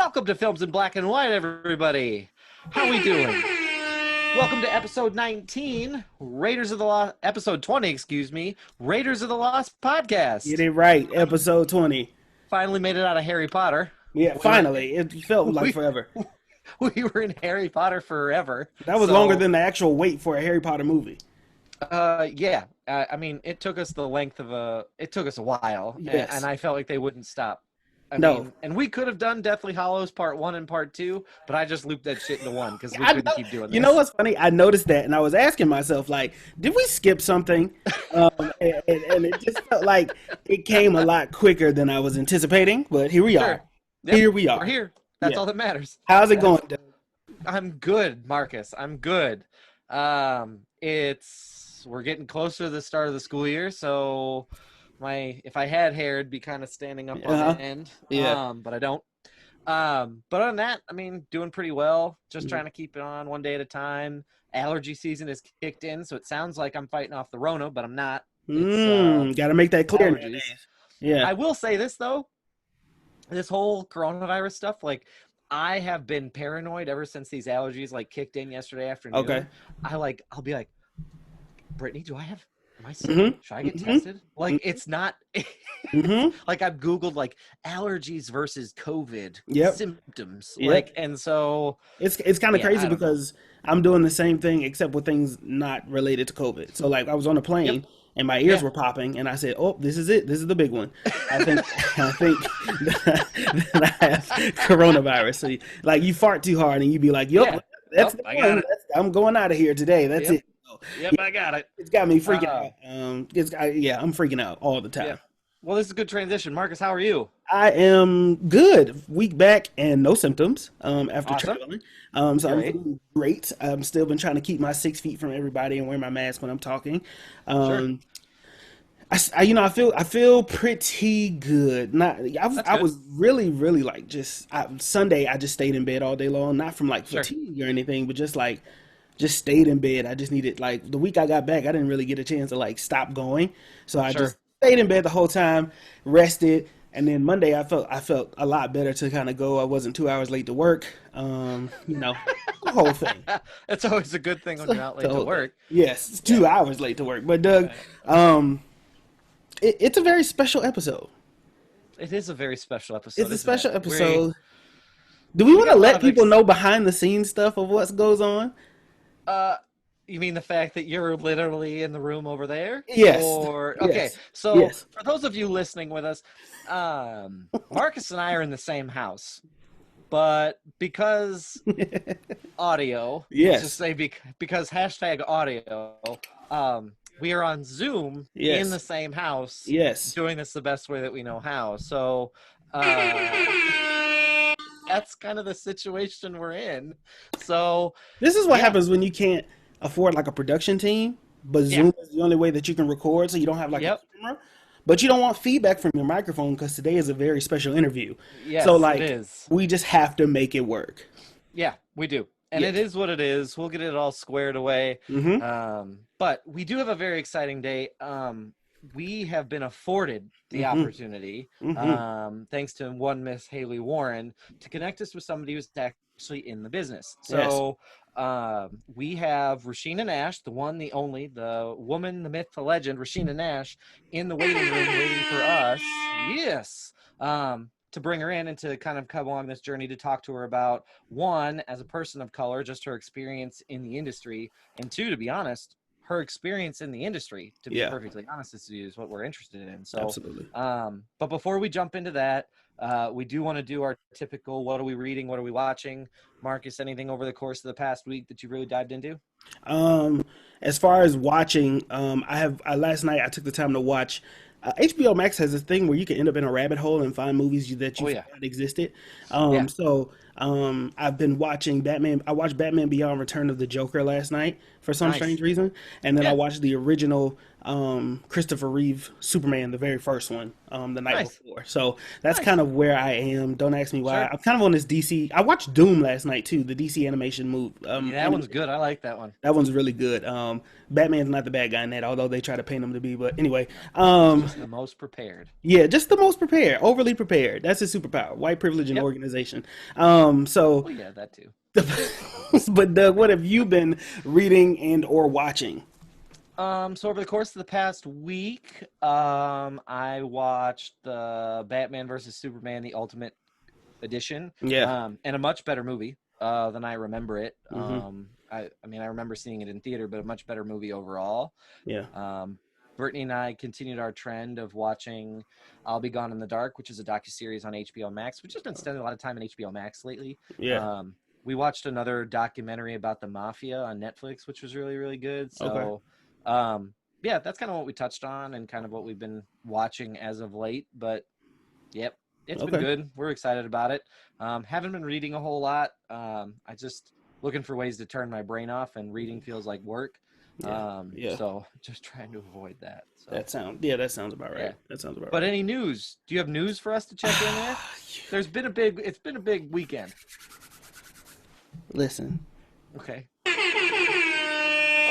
Welcome to Films in Black and White, everybody. How we doing? Welcome to episode 19, Raiders of the Lost, episode 20, excuse me, Raiders of the Lost Get podcast. it right, episode 20. Finally made it out of Harry Potter. Yeah, We were, finally. It felt like we, forever. we were in Harry Potter forever. That was longer than the actual wait for a Harry Potter movie. Yeah. I mean, it took us it took us a while, Yes. and I felt like they wouldn't stop. I No. mean, and we could have done Deathly Hallows Part 1 and Part 2, but I just looped that shit into one because we I couldn't know- keep doing this. You know what's funny? I noticed that, and I was asking myself, like, did we skip something? And it just felt like it came a lot quicker than I was anticipating, but here we Sure. are. Yep, Here we are. We're here. That's Yeah. all that matters. How's it going, Doug? I'm good, Marcus. I'm good. We're getting closer to the start of the school year, so if I had hair, it'd be kind of standing up on the end. Yeah. But I don't. But other than that, I mean, doing pretty well. Just Mhm. trying to keep it on one day at a time. Allergy season is kicked in, so it sounds like I'm fighting off the Rona, but I'm not. Gotta make that clear Allergies. nowadays. Yeah. I will say this though, this whole coronavirus stuff, like I have been paranoid ever since these allergies like kicked in yesterday afternoon. Okay. I'll be like, Brittany, am I sick? Mhm. Should I get Mhm. tested? Like Mhm. it's not hmm like I've Googled like allergies versus COVID Yep. symptoms. Yep. Like, and so It's kind of Yeah, I crazy don't know. because I'm doing the same thing except with things not related to COVID. So like I was on a plane Yep. and my ears Yeah. were popping and I said, "Oh, this is it. This is the big one." I think that I have coronavirus. So like you fart too hard and you be like, "Yup, Yeah. that's Nope, the I got one. it. I'm going out of here today. That's Yep. it." So, Yep, I got it. it's got me freaking Uh, out. I'm freaking out all the time. Yeah. Well, this is a good transition. Marcus, how are you? I am good. Week back and no symptoms after Awesome. traveling. So I'm Great. feeling great. I'm still been trying to keep my 6 feet from everybody and wear my mask when I'm talking. Sure. Um, I feel pretty good. That's I good. was really like Sunday. I just stayed in bed all day long, not from like Sure. fatigue or anything, but just stayed in bed. I just needed like the week I got back, I didn't really get a chance to like stop going, so I Sure. just stayed in bed the whole time, rested, and then Monday I felt a lot better to kind of go. I wasn't 2 hours late to work. The whole thing. It's always a good thing when you're not late The to whole thing. work. Yes, it's 2 hours late to work. But Doug, it's a very special episode. It is a very special episode. It's a isn't special it? episode. Do we We want got to a lot let of people know behind the scenes stuff of what goes on? Uh, you mean the fact that you're literally in the room over there? Yes. Okay. Yes. So Yes. for those of you listening with us, Marcus and I are in the same house, but because audio, Yes. let's just say because hashtag audio, we are on Zoom Yes. in the same house, Yes. doing this the best way that we know how. So that's kind of the situation we're in. So This is what Yeah. happens when you can't afford like a production team, but Yeah. Zoom is the only way that you can record, so you don't have like Yep. a camera. But you don't want feedback from your microphone because today is a very special interview. yes, So like it is. we just have to make it work. Yeah, we do. And it Yes. is what it is. We'll get it all squared away. Mm-hmm. But we do have a very exciting day. We have been afforded the Mhm. opportunity, Mm-hmm. thanks to one Miss Haley Warren, to connect us with somebody who's actually in the business. So we have Rasheena Nash, the one, the only, the woman, the myth, the legend, Rasheena Nash, in the waiting room waiting for us. Yes. To bring her in and to kind of come along this journey to talk to her about, one, as a person of color, just her experience in the industry, and two, to be honest, her experience in the industry, to be Yeah. perfectly honest with you, is what we're interested in. So, Absolutely. but before we jump into that, we do want to do our typical, what are we reading, what are we watching? Marcus, anything over the course of the past week that you really dived into? As far as watching, last night I took the time to watch. HBO Max has this thing where you can end up in a rabbit hole and find movies that you Oh, yeah. forgot existed. Yeah. So I've been watching Batman. I watched Batman Beyond Return of the Joker last night for some Nice. strange reason, and then I Yeah. watched the original Christopher Reeve Superman, the very first one, the night Nice. before. So that's kind Nice. of where I am. Don't ask me why. Sure. I'm kind of on this DC. I watched Doom last night too, the DC animation movie. Yeah, that one's good. I like that one. That one's really good. Batman's not the bad guy in that, although they try to paint him to be. But anyway, He's just the most prepared. yeah, just the most prepared, overly prepared. That's his superpower: white privilege and Yep. organization. So, Oh yeah, that too. but Doug, what have you been reading and or watching? So over the course of the past week, I watched the Batman versus Superman, the Ultimate Edition, Yeah. and a much better movie than I remember it. Hmm. I mean, I remember seeing it in theater, but a much better movie overall. Yeah. Brittany and I continued our trend of watching I'll Be Gone in the Dark, which is a docuseries on HBO Max. We've just been spending a lot of time in HBO Max lately. Yeah. We watched another documentary about the mafia on Netflix, which was really, really good. Okay. So, yeah, that's kind of what we touched on and kind of what we've been watching as of late. But, yep, it's been Okay. good. We're excited about it. Haven't been reading a whole lot. I just looking for ways to turn my brain off, and reading feels like work. Yeah. Yeah. So just trying to avoid that. So, That sounds about right. yeah. That sounds about But right. any news? Do you have news for us to check in there? It's been a big weekend. Listen. Okay.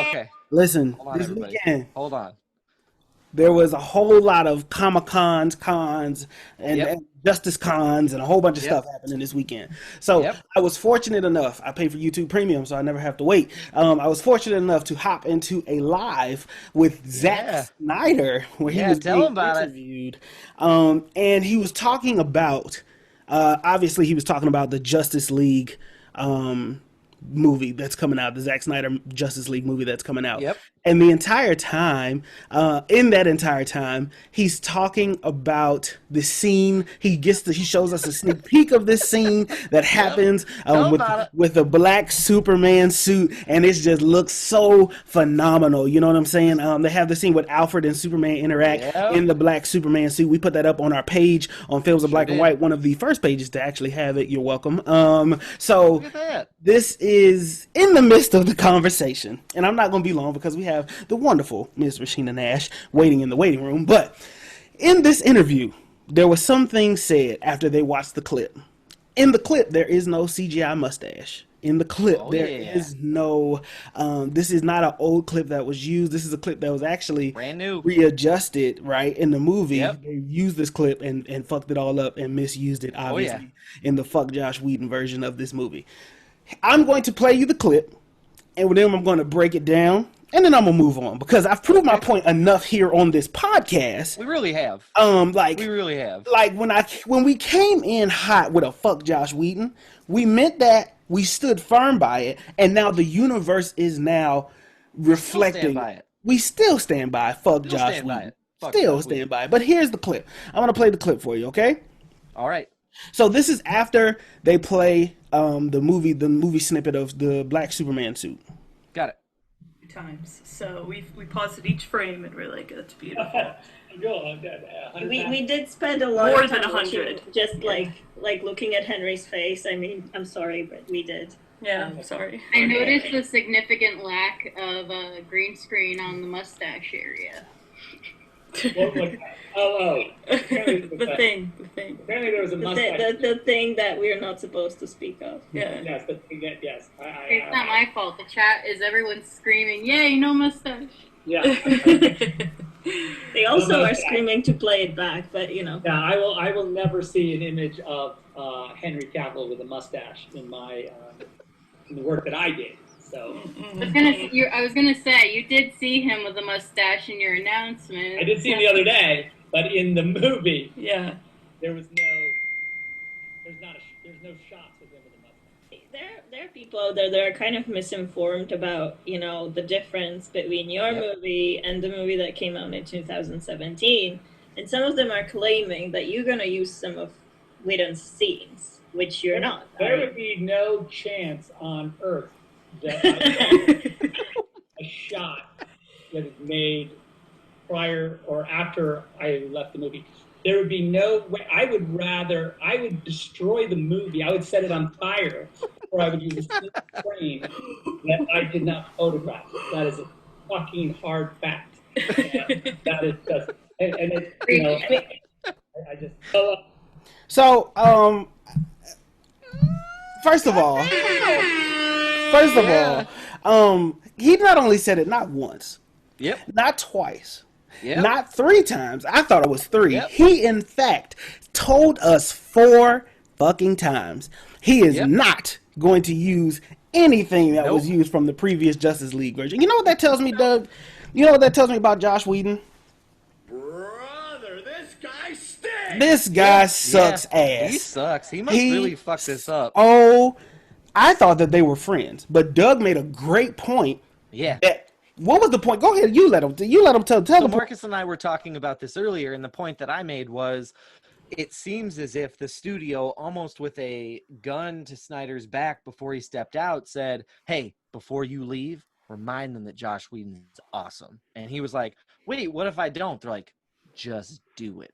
Okay. Listen. Hold on, This everybody. weekend Hold on. there was a whole lot of Comic cons, Yep. and Justice Cons, and a whole bunch of Yep. stuff happening this weekend. So Yep. I was fortunate enough. I pay for YouTube Premium, so I never have to wait. I was fortunate enough to hop into a live with Zack Yeah. Snyder, where he Yeah, was tell being him about it. interviewed, and he was talking about. Obviously, he was talking about the Justice League. Movie that's coming out, the Zack Snyder Justice League movie that's coming out. Yep. And the entire time, in that entire time, he's talking about the scene. He shows us a sneak peek of this scene that happens Tell about it. with a black Superman suit, and it just looks so phenomenal. You know what I'm saying? They have the scene with Alfred and Superman interact Yep. in the black Superman suit. We put that up on our page on Films of Sure Black and did. White, one of the first pages to actually have it. You're welcome. So Look at that. this is in the midst of the conversation, and I'm not going to be long because we have the wonderful Miss Rasheena Nash waiting in the waiting room. But in this interview, there was something said after they watched the clip. In the clip, there is no CGI mustache. In the clip, Oh, there yeah. is no. This is not an old clip that was used. This is a clip that was actually Brand new. readjusted, right, in the movie. Yep. They used this clip and fucked it all up and misused it, obviously, in the fuck Josh Whedon version of this movie. I'm going to play you the clip, and then I'm going to break it down, and then I'm gonna move on because I've proved my point enough here on this podcast. We really have. Like We really have. like when we came in hot with a fuck Josh Whedon, we meant that, we stood firm by it, and now the universe is now reflecting. by it. We still stand by fuck Still Josh stand by Whedon. it. Fuck Still Josh stand Whedon. by it. But here's the clip. I'm gonna play the clip for you, okay? All right. So this is after they play the movie snippet of the black Superman suit. Got it. Times. So we paused at each frame and we're like, it's beautiful. We did spend a lot More of than time 100. just like looking at Henry's face. I mean, I'm sorry, but we did. Yeah, I'm sorry. I noticed a significant lack of green screen on the mustache area. The thing. Apparently there was a mustache. The thing that we're not supposed to speak of. Yeah. Yes, the thing that, yes. It's not my fault. The chat is everyone screaming, "Yay, no mustache!" Yeah. They also No, are I- screaming to play it back, but you know. Yeah, I will never see an image of Henry Cavill with a mustache in my in the work that I did. So I was gonna say you did see him with a mustache in your announcement. I did see him the other day, but in the movie Yeah. there's no shots of him with a mustache. There are people out there that are kind of misinformed about, you know, the difference between your Yep. movie and the movie that came out in 2017. And some of them are claiming that you're going to use some of Whedon's scenes, which you're not. There would be no chance on Earth that a shot that is made prior or after I left the movie. there would be no way. I would destroy the movie. I would set it on fire, or I would use a single frame that I did not photograph. That is a fucking hard fact. And that is just, and it, you know, I just. So, first of all, he not only said it not once, Yep. not twice, Yep. not 3 times. I thought it was 3. Yep. He, in fact, told us 4 fucking times he is not going to use anything that was used from the previous Justice League version. You know what that tells me, Doug? You know what that tells me about Josh Whedon? Brother, this guy stinks. This guy sucks ass. He sucks. He must really fuck this up. Oh, I thought that they were friends, but Doug made a great point. Yeah. What was the point? Go ahead. You let him tell So the Marcus and I were talking about this earlier, and the point that I made was, it seems as if the studio, almost with a gun to Snyder's back before he stepped out, said, "Hey, before you leave, remind them that Josh Whedon's awesome." And he was like, "Wait, what if I don't?" They're like, "Just do it."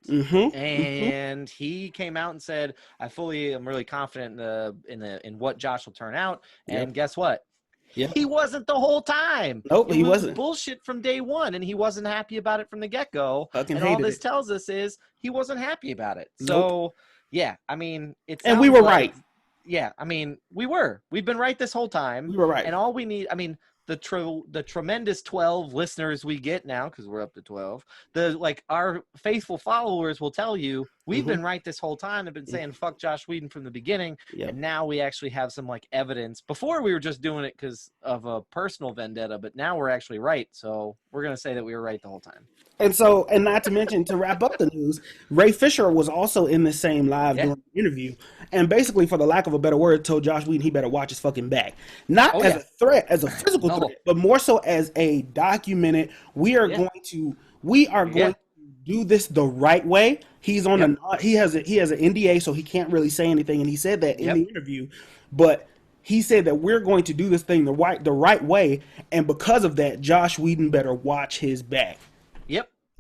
And he came out and said, "I'm really confident in what Josh will turn out." And guess what? Yeah. He wasn't the whole time. Nope, he was wasn't. Bullshit from day one, and he wasn't happy about it from the get-go. Fucking and all hated this it. tells us is he wasn't happy about it. Nope. So, yeah, I mean, And we were right. Yeah, I mean, we were. We've been right this whole time. We were right. And all we need, I mean, the tremendous 12 listeners we get now, because we're up to 12, our faithful followers will tell you we've been right this whole time. They've been saying fuck Josh Whedon from the beginning. And now we actually have some evidence. Before we were just doing it because of a personal vendetta, but now we're actually right. So we're going to say that we were right the whole time. And not to mention, to wrap up the news, Ray Fisher was also in the same live doing the interview, and basically, for the lack of a better word, told Josh Whedon he better watch his fucking back. Not as a threat, as a physical threat, but more so as a documented. We are going to do this the right way. He's on he has an NDA, so he can't really say anything, and he said that in the interview, but he said that we're going to do this thing the right way, and because of that, Josh Whedon better watch his back.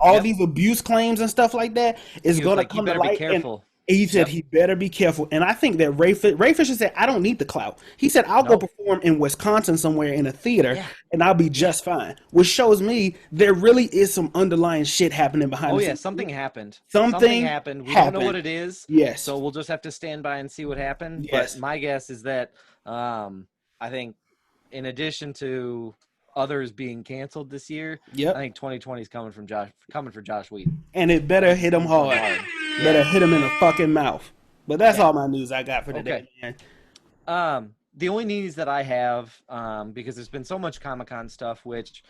All these abuse claims and stuff like that is going to come to light. And he said he better be careful. And I think that Ray Fisher said, "I don't need the clout." He said, "I'll go perform in Wisconsin somewhere in a theater, and I'll be just fine." Which shows me there really is some underlying shit happening behind the scenes. Something happened. Something happened. We don't know what it is. Yes. So we'll just have to stand by and see what happened. Yes. But my guess is that I think in addition to others being canceled this year, I think 2020 is coming for Josh Whedon. And it better hit him hard. Better hit him in the fucking mouth. But that's all my news I got for today, man. The only news that I have, because there's been so much Comic-Con stuff, which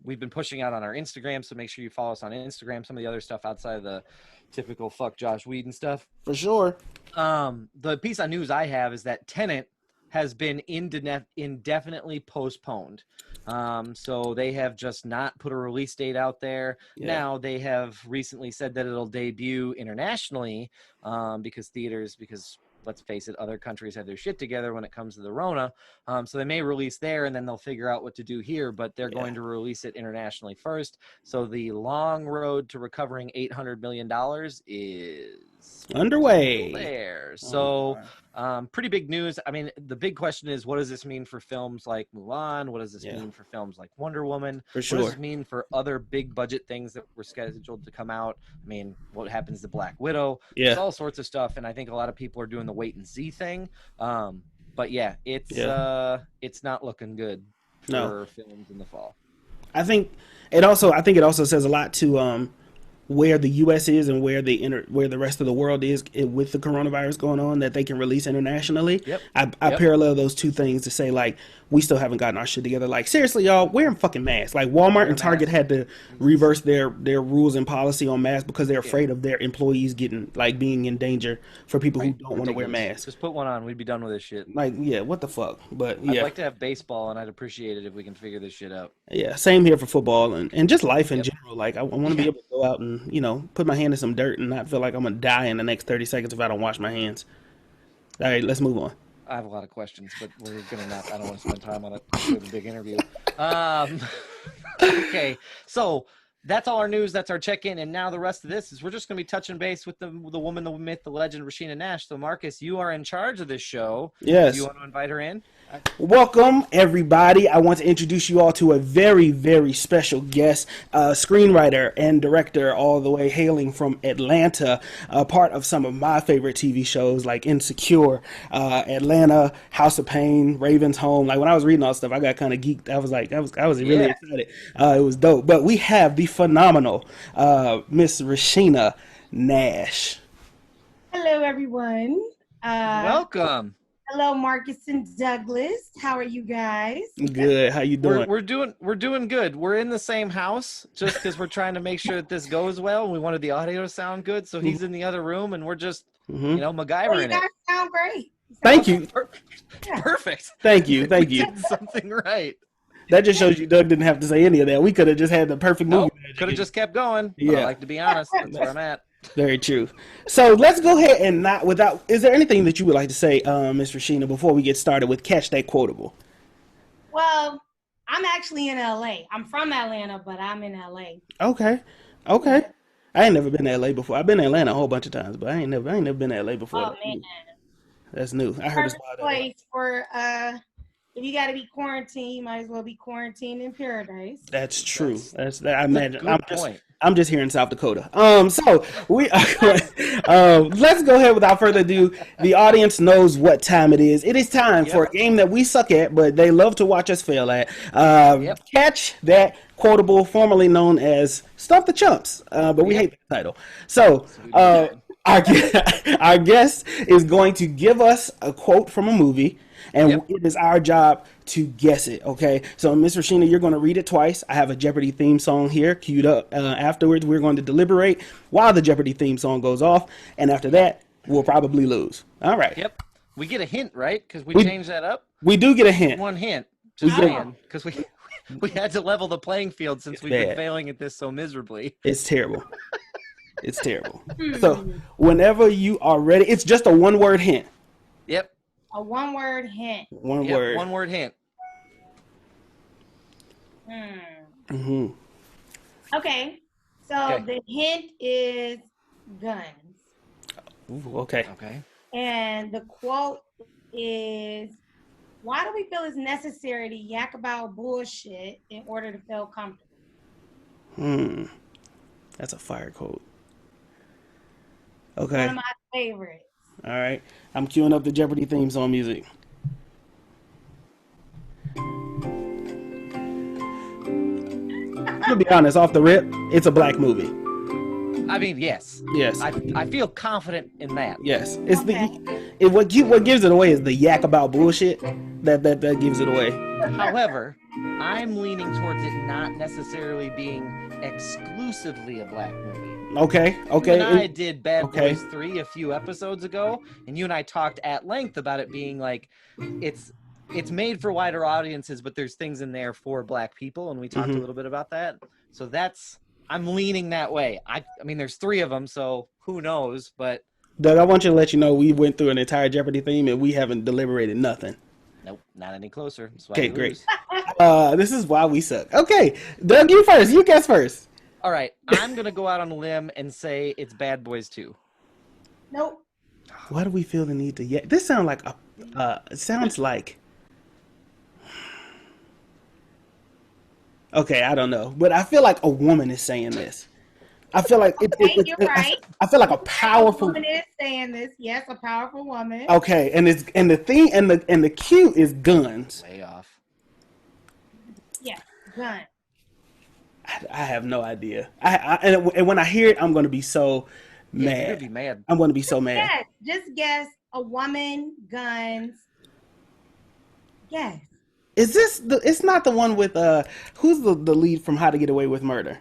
we've been pushing out on our Instagram, so make sure you follow us on Instagram. Some of the other stuff outside of the typical fuck Josh Whedon stuff. For sure. The piece of news I have is that Tenet has been indefinitely postponed. So they have just not put a release date out there. Now they have recently said that it'll debut internationally because let's face it, other countries have their shit together when it comes to the Rona. So they may release there and then they'll figure out what to do here, but they're going to release it internationally first. So the long road to recovering $800 million is underway there. So pretty big news. I mean, the big question is, what does this mean for films like Mulan? What does this mean for films like Wonder Woman? For sure. What does this mean for other big budget things that were scheduled to come out? I mean, what happens to Black Widow? There's all sorts of stuff, and I think a lot of people are doing the wait and see thing. But it's not looking good for films in the fall. I think it also says a lot to where the U.S. is and where the rest of the world is with the coronavirus going on, that they can release internationally. I parallel those two things to say, like, we still haven't gotten our shit together. Like, seriously, y'all, wearing fucking masks. Like, Walmart and Target had to reverse their rules and policy on masks because they're afraid of their employees being in danger for people who don't want to wear masks. Just put one on. We'd be done with this shit. Like, what the fuck? But I'd like to have baseball, and I'd appreciate it if we can figure this shit out. Yeah, same here for football and just life in general. Like, I want to be able to go out and, put my hand in some dirt and not feel like I'm going to die in the next 30 seconds if I don't wash my hands. All right, let's move on. I have a lot of questions, but we're gonna not. I don't want to spend time on it. We have a big interview. Okay, so that's all our news. That's our check-in. And now the rest of this is we're just going to be touching base with the woman, the myth, the legend, Rasheena Nash. So, Marcus, you are in charge of this show. Yes. Do you want to invite her in? Welcome, everybody. I want to introduce you all to a very, very special guest, screenwriter and director, all the way hailing from Atlanta, part of some of my favorite TV shows like Insecure, Atlanta, House of Pain, Raven's Home. Like when I was reading all this stuff, I got kind of geeked. I was like, I was really excited. It was dope. But we have the phenomenal Miss Rasheena Nash. Hello, everyone. Welcome. Hello, Marcus and Douglas. How are you guys? Good. How you doing? We're doing good. We're in the same house just because we're trying to make sure that this goes well. We wanted the audio to sound good, so he's in the other room, and we're just MacGyver You in guys it. sound great. Thank you. Perfect. Thank you. Thank We you. did something right. That just shows you Doug didn't have to say any of that. We could have just had the perfect movie. Could have just kept going. But Yeah. I like to be honest. That's where I'm at. Very true. So let's go ahead and is there anything that you would like to say, Ms. Rasheena, before we get started with Catch That Quotable? Well, I'm actually in LA. I'm from Atlanta, but I'm in LA. Okay. I ain't never been to LA before. I've been to Atlanta a whole bunch of times, but I ain't never been to LA before. Oh, man. That's new. I heard it's Perfect about place for, if you got to be quarantined, you might as well be quarantined in paradise. That's true. I imagine. Good point. I'm just here in South Dakota. So we are going, let's go ahead without further ado. The audience knows what time it is. It is time for a game that we suck at, but they love to watch us fail at. Catch That Quotable, formerly known as Stump the Chumps, but we hate the title. So our guest is going to give us a quote from a movie, and it is our job to guess it, okay? So, Ms. Rasheena, you're going to read it twice. I have a Jeopardy theme song here queued up. Afterwards, we're going to deliberate while the Jeopardy theme song goes off, and after that, we'll probably lose. All right. Yep. We get a hint, right? Because we changed that up. We do get a hint. One hint. Just saying. Because we had to level the playing field since we've been failing at this so miserably. It's terrible. It's terrible. So, whenever you are ready, it's just a one-word hint. Yep. A one-word hint. One word. One word hint. Okay. So the hint is guns. Ooh, okay. And the quote is, why do we feel it's necessary to yak about bullshit in order to feel comfortable? That's a fire quote. Okay. One of my favorites. All right. I'm queuing up the Jeopardy theme song music. To be honest, off the rip, it's a black movie. I mean, yes. Yes. I feel confident in that. Yes. It's what gives it away is the yak about bullshit. That gives it away. However, I'm leaning towards it not necessarily being exclusively a black movie. Okay. You and I did Bad Boys 3 a few episodes ago, and you and I talked at length about it being like it's made for wider audiences, but there's things in there for black people, and we talked a little bit about that. So I'm leaning that way. I mean, there's 3 of them, so who knows? But Doug, I want you to let you know we went through an entire Jeopardy theme and we haven't deliberated nothing. Nope, not any closer. Okay, great. This is why we suck. Okay, Doug, you first. You guess first. All right, I'm gonna go out on a limb and say it's Bad Boys 2. Nope. Why do we feel the need to? This sounds like it sounds like. Okay, I don't know, but I feel like a woman is saying this. I feel like you're right. I feel like a powerful woman is saying this. Yes, a powerful woman. Okay, and the cue is guns. Way off. Yeah, gun. I have no idea. And when I hear it, I'm going to be so mad. You're gonna be mad. I'm going to be so mad. Yes, just guess a woman, guns. Yes. Is this it's not the one with who's the lead from How to Get Away with Murder?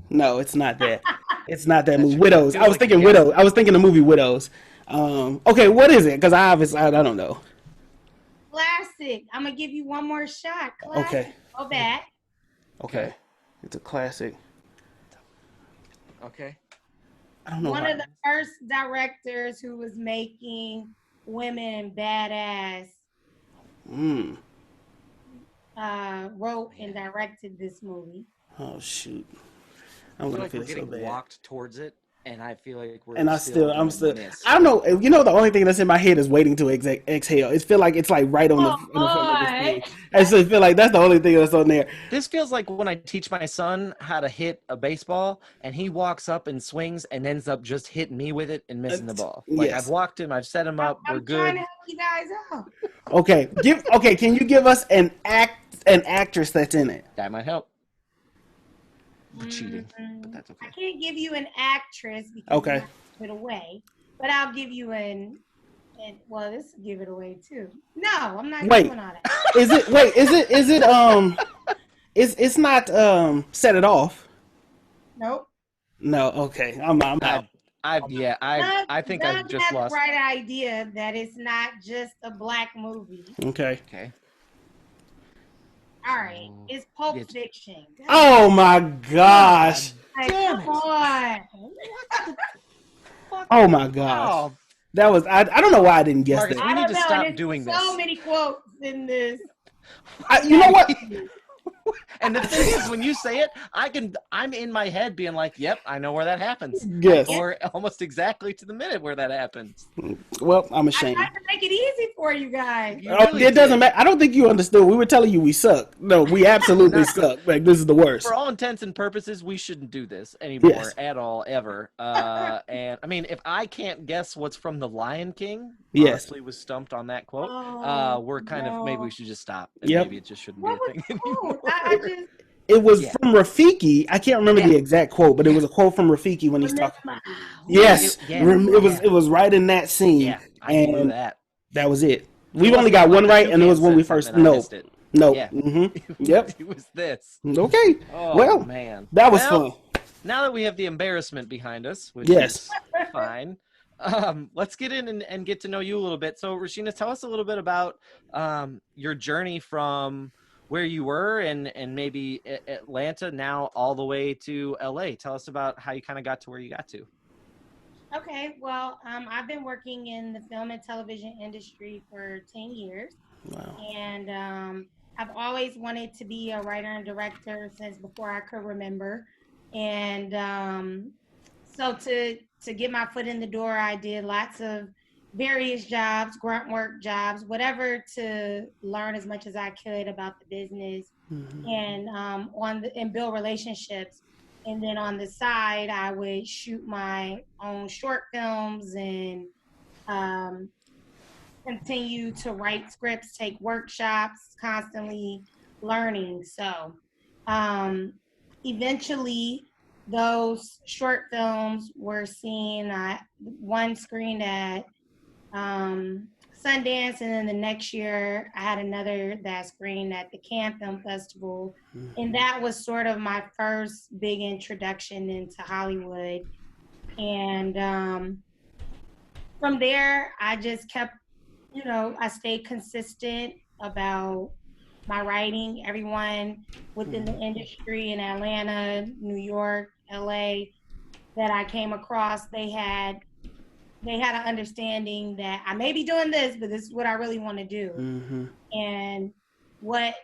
No, it's not that. It's not that movie. Widows. I was thinking Widows. I was thinking the movie Widows. Okay, what is it? Because I don't know. Classic. I'm gonna give you one more shot. Classic. Okay. Go back. Okay. It's a classic. Okay. I don't know. One of the first directors who was making women badass wrote and directed this movie. Oh shoot. I I'm feel gonna like feel we're so getting bad. walked tows it, and I feel like we're And I'm gonna still. miss. I don't know. You know, the only thing that's in my head is waiting to exhale. It feel like it's like right on the front of this thing. I just feel like that's the only thing that's on there. This feels like when I teach my son how to hit a baseball, and he walks up and swings and ends up just hitting me with it and missing the ball. Like Yes. I've walked him, I've set him up. We're I'm trying good. to help you guys out. Okay. Can you give us an actress that's in it? That might help. We're cheating, but that's okay. I can't give you an actress because you have to give it away, but I'll give you well, this will give it away too. No, I'm not doing all that. It's not Set It Off. Nope. No, okay. I'm out. I think I just had lost. the right idea that it's not just a black movie. Okay. All right, it's Pulp Fiction. Oh my gosh! Come on! Oh my gosh! That was I don't know why I didn't guess Marcus, that. we need to stop There's doing this. So many quotes in this. You know what? And the thing is, when you say it, I'm in my head being like, yep, I know where that happens. Yes. Or almost exactly to the minute where that happens. Well, I'm ashamed. I tried to make it easy for you guys. It doesn't matter. I don't think you understood. We were telling you we suck. No, we absolutely suck. Like, this is the worst. For all intents and purposes, we shouldn't do this anymore at all, ever. And I mean, if I can't guess what's from The Lion King, honestly was stumped on that quote. We're kind of, maybe we should just stop. And maybe it just shouldn't be a thing anymore. It was from Rafiki. I can't remember the exact quote, but it was a quote from Rafiki when he's talking. Yes, it was right in that scene. Yeah, I knew that. That was it. We've only got one right, and it was when we first. No. Yeah. Yep. It was this. Okay. Oh, man. That was fun. Now that we have the embarrassment behind us, which is fine, let's get in and get to know you a little bit. So, Rasheena, tell us a little bit about your journey from where you were and maybe Atlanta now all the way to LA. Tell us about how you kind of got to where you got to. Okay, well, I've been working in the film and television industry for 10 years. Wow. And I've always wanted to be a writer and director since before I could remember. And so to get my foot in the door, I did lots of various jobs, grunt work jobs, whatever, to learn as much as I could about the business and and build relationships. And then on the side, I would shoot my own short films and continue to write scripts, take workshops, constantly learning. So eventually, those short films were seen at one screen at Sundance, and then the next year I had another that screened at the Cannes Film Festival, and that was sort of my first big introduction into Hollywood. And from there, I just kept, I stayed consistent about my writing. Everyone within the industry in Atlanta, New York, LA that I came across, they had an understanding that I may be doing this, but this is what I really want to do. And what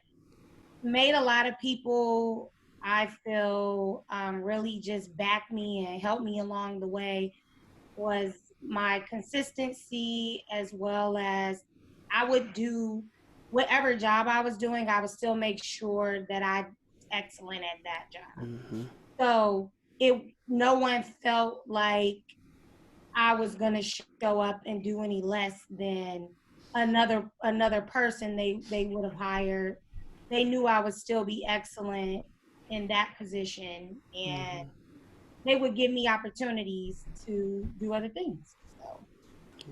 made a lot of people, I feel, really just back me and help me along the way was my consistency, as well as I would do whatever job I was doing, I would still make sure that I'm excellent at that job. So no one felt like I was going to show up and do any less than another person they would have hired. They knew I would still be excellent in that position, and they would give me opportunities to do other things. So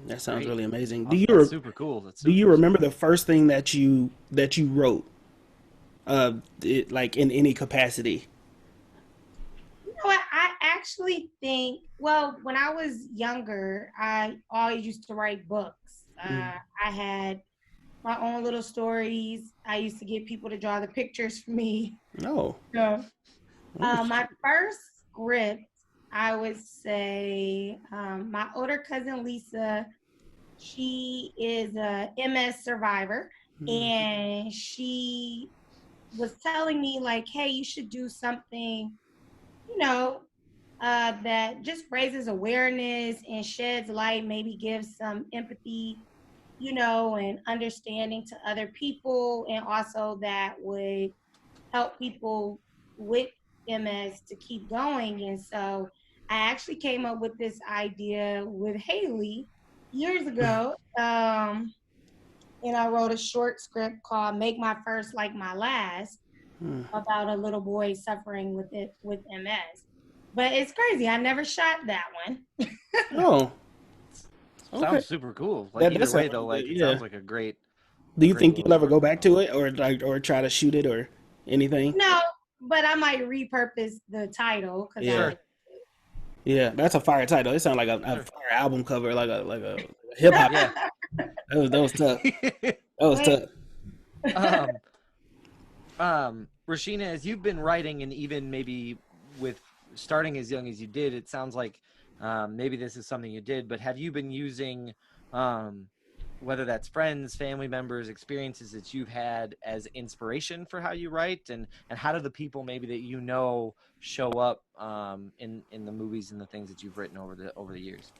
that sounds really amazing. That's super cool. Do you remember the first thing that you wrote, like in any capacity? I actually think, well, when I was younger, I always used to write books. I had my own little stories. I used to get people to draw the pictures for me. Oh. So, my first script, I would say, my older cousin Lisa, she is a MS survivor, and she was telling me like, hey, you should do something, you know, that just raises awareness and sheds light, maybe gives some empathy, and understanding to other people, and also that would help people with MS to keep going. And so I actually came up with this idea with Haley years ago. And I wrote a short script called Make My First Like My Last, about a little boy suffering with MS. But it's crazy. I never shot that one. Oh, okay. Sounds super cool. Like either way though, like it sounds like a great. Do you think little you'll ever go short back film. to it, or try to shoot it or anything? No, but I might repurpose the title because Yeah. Yeah, that's a fire title. It sounds like a fire album cover, like a hip hop. Yeah. That was tough. That was tough. Rasheena, as you've been writing, and even maybe with starting as young as you did, it sounds like maybe this is something you did, but have you been using whether that's friends, family members, experiences that you've had as inspiration for how you write, and how do the people maybe that show up in the movies and the things that you've written over the years?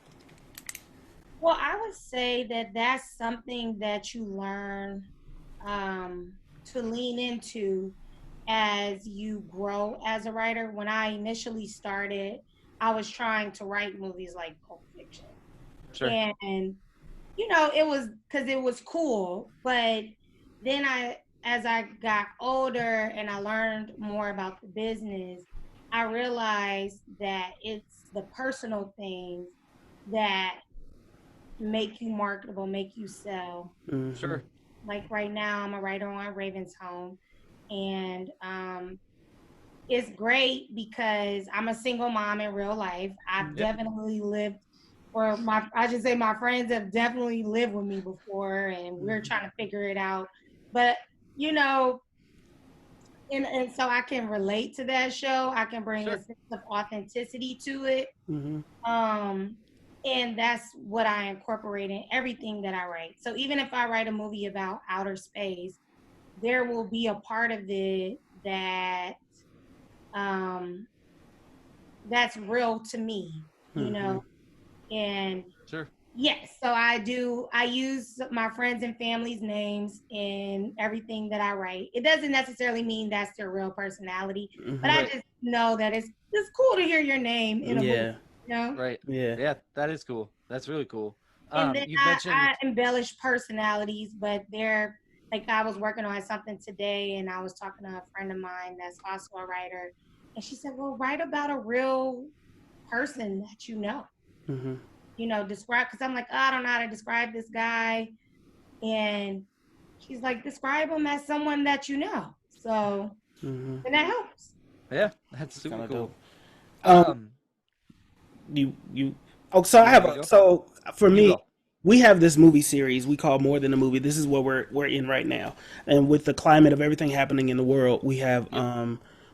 Well, I would say that that's something that you learn to lean into as you grow as a writer. When I initially started, I was trying to write movies like Pulp Fiction. Sure. And, it was because it was cool. But then as I got older and I learned more about the business, I realized that it's the personal things that make you marketable, make you sell. Mm-hmm. Sure. Like right now, I'm a writer on Raven's Home, and it's great because I'm a single mom in real life. I've definitely lived, I should say my friends have definitely lived with me before, and we're trying to figure it out. But and so I can relate to that show. I can bring a sense of authenticity to it. Mm-hmm. And that's what I incorporate in everything that I write. So even if I write a movie about outer space, there will be a part of it that that's real to me, and sure. Yes, so I use my friends and family's names in everything that I write. It doesn't necessarily mean that's their real personality, but I just know that it's cool to hear your name in a movie. Right. Yeah, that is cool. That's really cool. And then you mentioned I embellish personalities, but they're like, I was working on something today and I was talking to a friend of mine that's also a writer, and she said, well, write about a real person that you know. Mm-hmm. Describe, because I'm like, oh, I don't know how to describe this guy. And she's like, describe him as someone that you know. So, and that helps. Yeah, that's super cool. So for me, we have this movie series we call More Than a Movie. This is what we're in right now. And with the climate of everything happening in the world, we have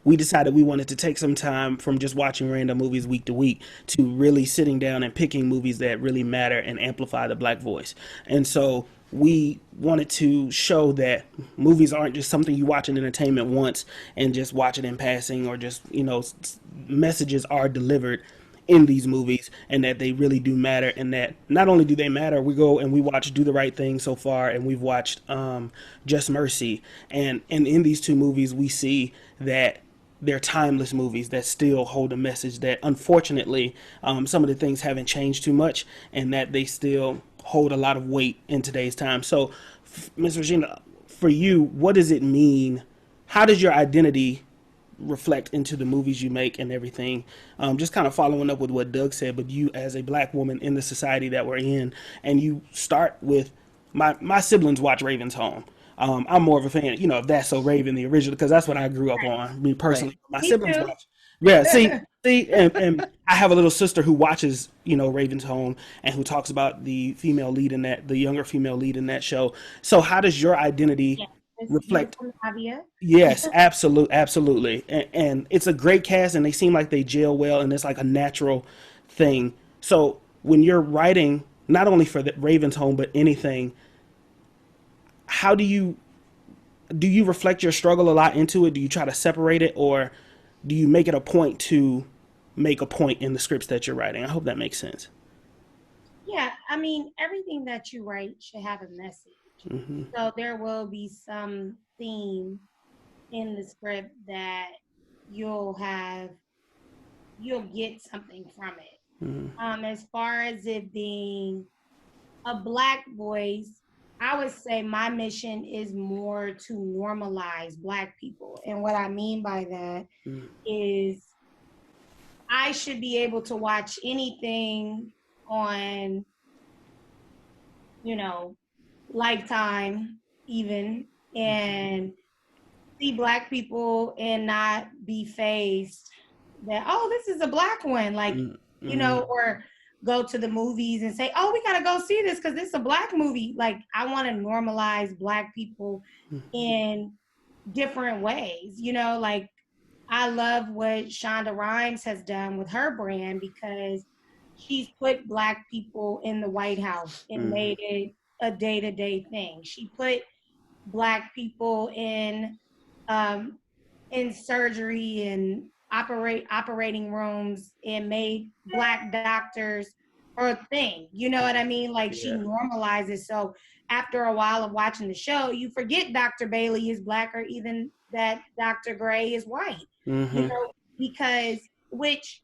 we decided we wanted to take some time from just watching random movies week to week to really sitting down and picking movies that really matter and amplify the Black voice. And so we wanted to show that movies aren't just something you watch in entertainment once and just watch it in passing, or just, messages are delivered in these movies, and that they really do matter, and that not only do they matter, we go and we watch Do the Right Thing so far, and we've watched Just Mercy, and in these two movies we see that they're timeless movies that still hold a message, that unfortunately some of the things haven't changed too much, and that they still hold a lot of weight in today's time. So Ms. Rasheena, for you, what does it mean? How does your identity reflect into the movies you make and everything? Just kind of following up with what Doug said, but you as a Black woman in the society that we're in, and you start with my siblings watch Raven's Home. I'm more of a fan, of That's So Raven, the original, because that's what I grew up on, me personally. Right. My siblings watch. Yeah, see, and I have a little sister who watches, Raven's Home, and who talks about the younger female lead in that show. So how does your identity reflect? Yes, absolutely. And it's a great cast, and they seem like they gel well, and it's like a natural thing. So when you're writing, not only for the Raven's Home, but anything, how do you do you reflect your struggle a lot into it? Do you try to separate it, or do you make it a point to make a point in the scripts that you're writing? I hope that makes sense. Yeah, I mean, everything that you write should have a message. Mm-hmm. So there will be some theme in the script that you'll have, you'll get something from it. Mm-hmm. As far as it being a Black voice, I would say my mission is more to normalize Black people. And what I mean by that is I should be able to watch anything on, you know, Lifetime even, and see Black people and not be phased that, oh, this is a Black one, like, you know, or go to the movies and say, oh, we gotta go see this because this is a Black movie. Like, I want to normalize Black people in different ways, you know, like I love what Shonda Rhimes has done with her brand because she's put Black people in the White House and made it a day-to-day thing. She put Black people in surgery and operating rooms and made Black doctors her thing. You know what I mean? Like she normalizes. So after a while of watching the show, you forget Dr. Bailey is Black or even that Dr. Gray is white. You know, because which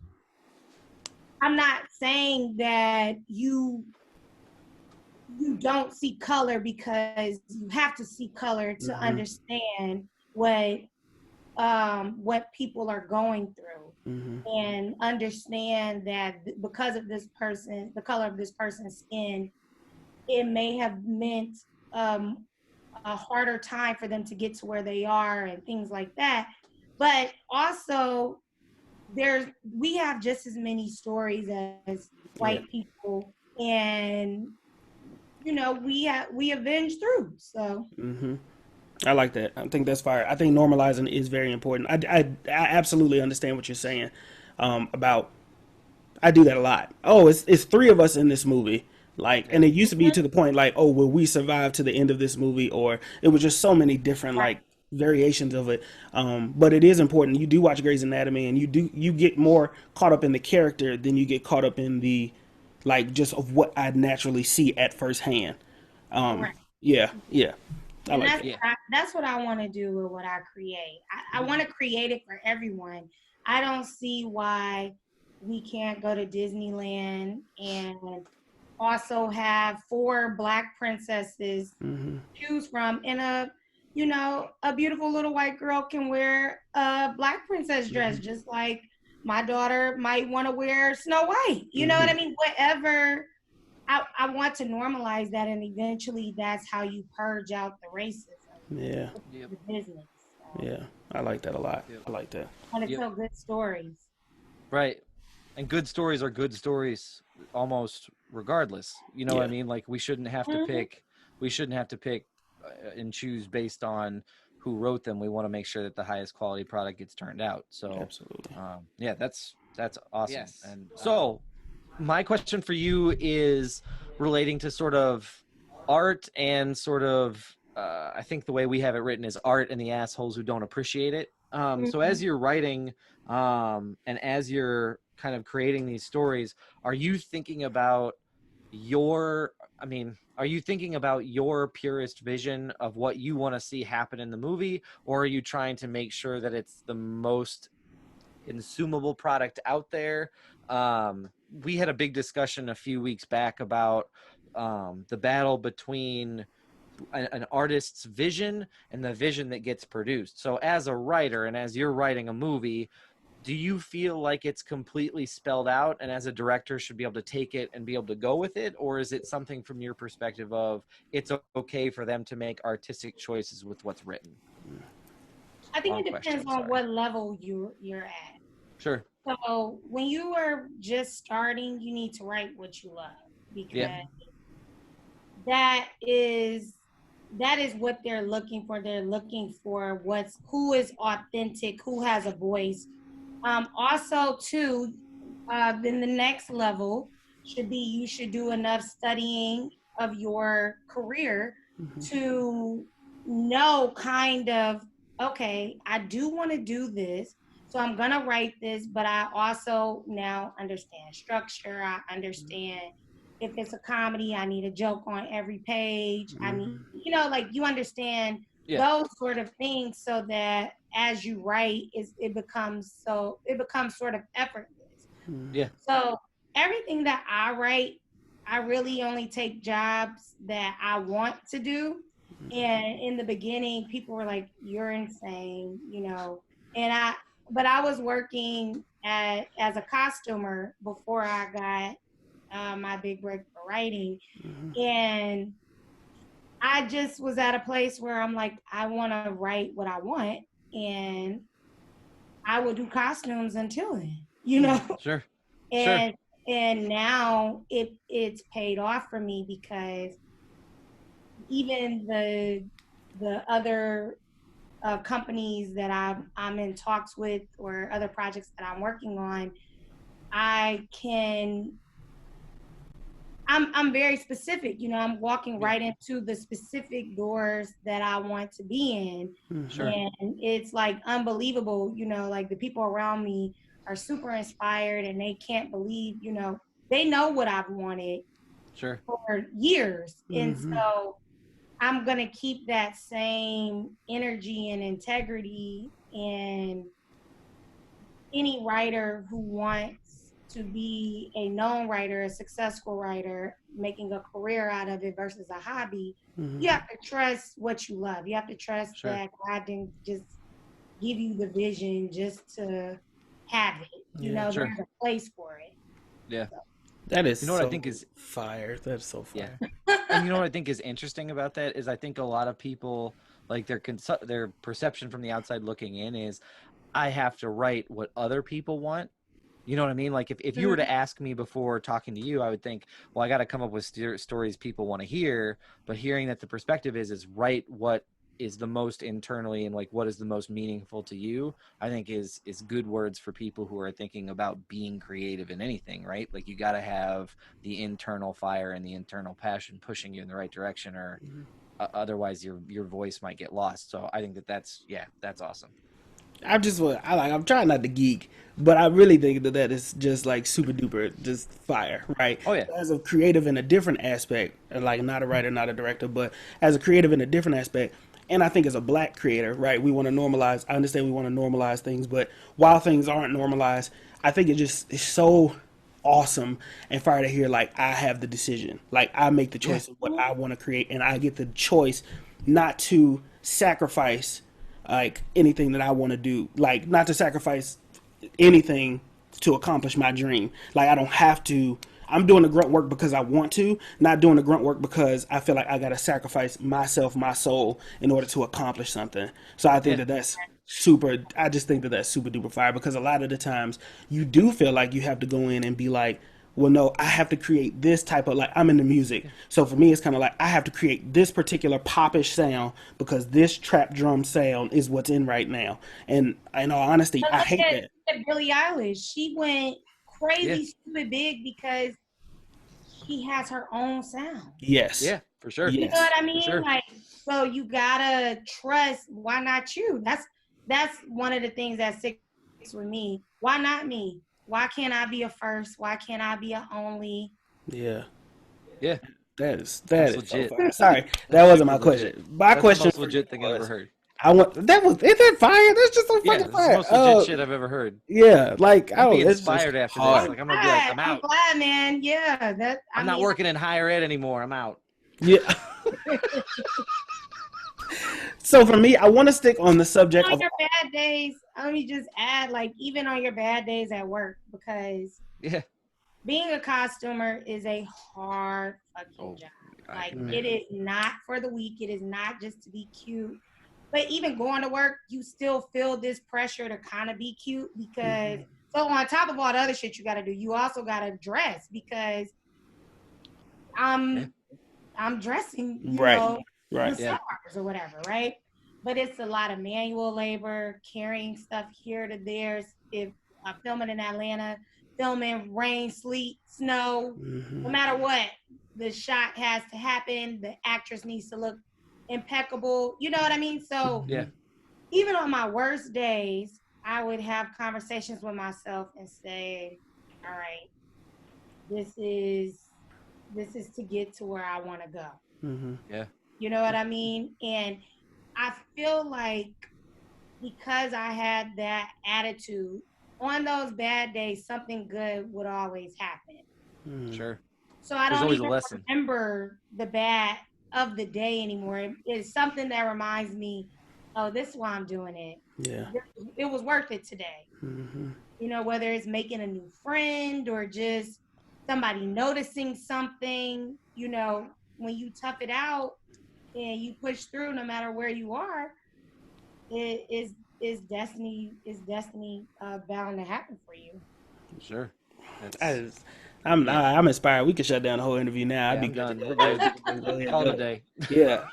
I'm not saying that you don't see color because you have to see color to understand what people are going through and understand that because of this person, the color of this person's skin, it may have meant a harder time for them to get to where they are and things like that. But also we have just as many stories as white people, and you know, we avenge through. So I like that. I think that's fire. I think normalizing is very important. I absolutely understand what you're saying about. I do that a lot. Oh, it's three of us in this movie. Like, and it used to be to the point like, oh, will we survive to the end of this movie? Or it was just so many different like variations of it. But it is important. You do watch Grey's Anatomy, and you get more caught up in the character than you get caught up in the like just of what I naturally see at first hand. Yeah. I like that. That's what I want to do with what I create. I want to create it for everyone. I don't see why we can't go to Disneyland and also have 4 Black princesses choose from, and a beautiful little white girl can wear a Black princess dress, just like my daughter might want to wear Snow White. You know what I mean? Whatever. I want to normalize that, and eventually that's how you purge out the racism. Yeah. The business. So. Yeah. I like that a lot. I like that. I want to tell good stories. Right. And good stories are good stories almost regardless. You know what I mean? Like we shouldn't have to pick and choose based on who wrote them. We want to make sure that the highest quality product gets turned out. So absolutely. That's awesome. Yes. And so my question for you is relating to sort of art and sort of I think the way we have it written is art and the assholes who don't appreciate it. So as you're writing and as you're kind of creating these stories, are you thinking about your purest vision of what you want to see happen in the movie, or are you trying to make sure that it's the most consumable product out there? We had a big discussion a few weeks back about the battle between an artist's vision and the vision that gets produced. So as a writer and as you're writing a movie, do you feel like it's completely spelled out and as a director should be able to take it and be able to go with it? Or is it something from your perspective of it's okay for them to make artistic choices with what's written? I think it depends on what level you're at. Sure. So when you are just starting, you need to write what you love, because that is what they're looking for. They're looking for who is authentic, who has a voice. Also, too, then the next level should be you should do enough studying of your career to know kind of, okay, I do want to do this. So I'm going to write this, but I also now understand structure. I understand if it's a comedy, I need a joke on every page. I need, like you understand those sort of things so that as you write, it becomes sort of effortless. Yeah. So everything that I write, I really only take jobs that I want to do. And in the beginning, people were like, "You're insane," but I was working as a costumer before I got my big break for writing, and I just was at a place where I'm like, I want to write what I want, and I will do costumes until then. Sure. And and now it's paid off for me because even the other companies that I'm in talks with or other projects that I'm working on, I'm very specific. I'm walking right into the specific doors that I want to be in. Sure. And it's like unbelievable, like the people around me are super inspired and they can't believe, they know what I've wanted for years. And so I'm going to keep that same energy and integrity, and any writer who wants to be a known writer, a successful writer, making a career out of it versus a hobby, you have to trust what you love. You have to trust that God didn't just give you the vision just to have it. There's a place for it. Yeah. So. That is what I think is fire. That's so fire. Yeah. And what I think is interesting about that is I think a lot of people, like their perception from the outside looking in is, I have to write what other people want. You know what I mean? Like if you were to ask me before talking to you, I would think, well, I got to come up with stories people want to hear. But hearing that the perspective is write what is the most internally and like what is the most meaningful to you, I think is good words for people who are thinking about being creative in anything, right? Like you got to have the internal fire and the internal passion pushing you in the right direction, or otherwise your voice might get lost. So I think that's awesome. I'm trying not to geek, but I really think that is just like super duper, just fire, right? Oh yeah. As a creative in a different aspect, like not a writer, not a director, but as a creative in a different aspect, and I think as a black creator, right, we want to normalize. I understand we want to normalize things, but while things aren't normalized, I think it's so awesome and fire to hear like I have the decision, like I make the choice of what I want to create, and I get the choice not to sacrifice like anything that I want to do, like not to sacrifice anything to accomplish my dream. Like I don't have to. I'm doing the grunt work because I want to, not doing the grunt work because I feel like I got to sacrifice myself, my soul, in order to accomplish something. So I think that's super. I just think that that's super duper fire, because a lot of the times you do feel like you have to go in and be like, well, no, I have to create this type of, like, I'm into music. So for me, it's kind of like I have to create this particular popish sound because this trap drum sound is what's in right now. And in all honesty, I hate that. Billie Eilish, she went crazy, stupid big because she has her own sound. Yes. Yeah, for sure. You know what I mean? Sure. Like, so you gotta trust. Why not you? That's one of the things that sticks with me. Why not me? Why can't I be a first? Why can't I be a only? Yeah. Yeah. That is legit. So sorry, that wasn't my question. My question was the most legit thing I've ever heard. Is that fire? That's just so fucking fire. That's the most legit shit I've ever heard. Yeah, like I'm being inspired after this. Like I'm gonna be like, I'm out. I'm glad, man. Yeah, I'm not working in higher ed anymore. I'm out. Yeah. So for me, I want to stick on the subject of your bad days. Let me just add, like, even on your bad days at work, because being a costumer is a hard fucking job. Like, it is not for the weak. It is not just to be cute. But even going to work, you still feel this pressure to kind of be cute, because so on top of all the other shit you got to do, you also got to dress, because I'm dressing, you know, the stars or whatever, right? But it's a lot of manual labor, carrying stuff here to there. If I'm filming in Atlanta, filming rain, sleet, snow, no matter what, the shot has to happen. The actress needs to look impeccable. You know what I mean? So Yeah. even on my worst days, I would have conversations with myself and say, all right, this is to get to where I want to go. Yeah. You know what I mean? And I feel like because I had that attitude, on those bad days, something good would always happen. Sure. So I There's don't always a even lesson. remember the bad of the day anymore. It's something that reminds me, oh, this is why I'm doing it. Yeah. It was worth it today. You know, whether it's making a new friend or just somebody noticing something, you know, when you tough it out and you push through no matter where you are, it is destiny bound to happen for you. Sure. I'm inspired. We could shut down the whole interview now. Yeah, I'd be I'm good. done. We're good. Call it a day. Yeah,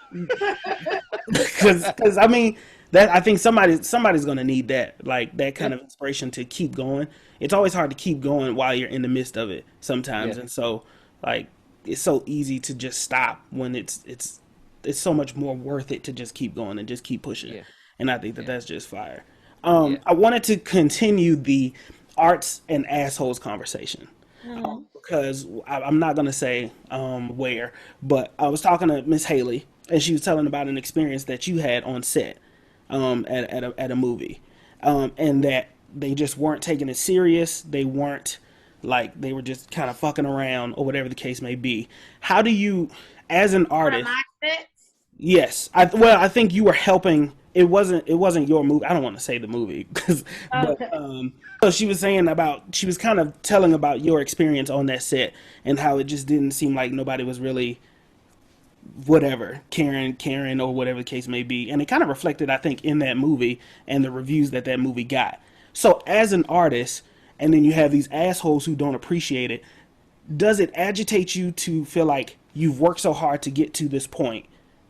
because I mean that I think somebody's gonna need that, like that kind of inspiration to keep going. It's always hard to keep going while you're in the midst of it sometimes, and so like it's so easy to just stop when it's so much more worth it to just keep going and just keep pushing. Yeah. And I think that's just fire. I wanted to continue the arts and assholes conversation. Because I'm not gonna say where, but I was talking to Miss Haley, and she was telling about an experience that you had on set at a movie, and that they just weren't taking it serious. They weren't like they were just kind of fucking around or whatever the case may be. How do you, as an artist? Yes, I think you were helping. It wasn't your movie. I don't want to say the movie because, so she was saying she was kind of telling about your experience on that set and how it just didn't seem like nobody was really, whatever, caring or whatever the case may be, and it kind of reflected, I think, in that movie and the reviews that movie got. So as an artist, and then you have these assholes who don't appreciate it. Does it agitate you to feel like you've worked so hard to get to this point,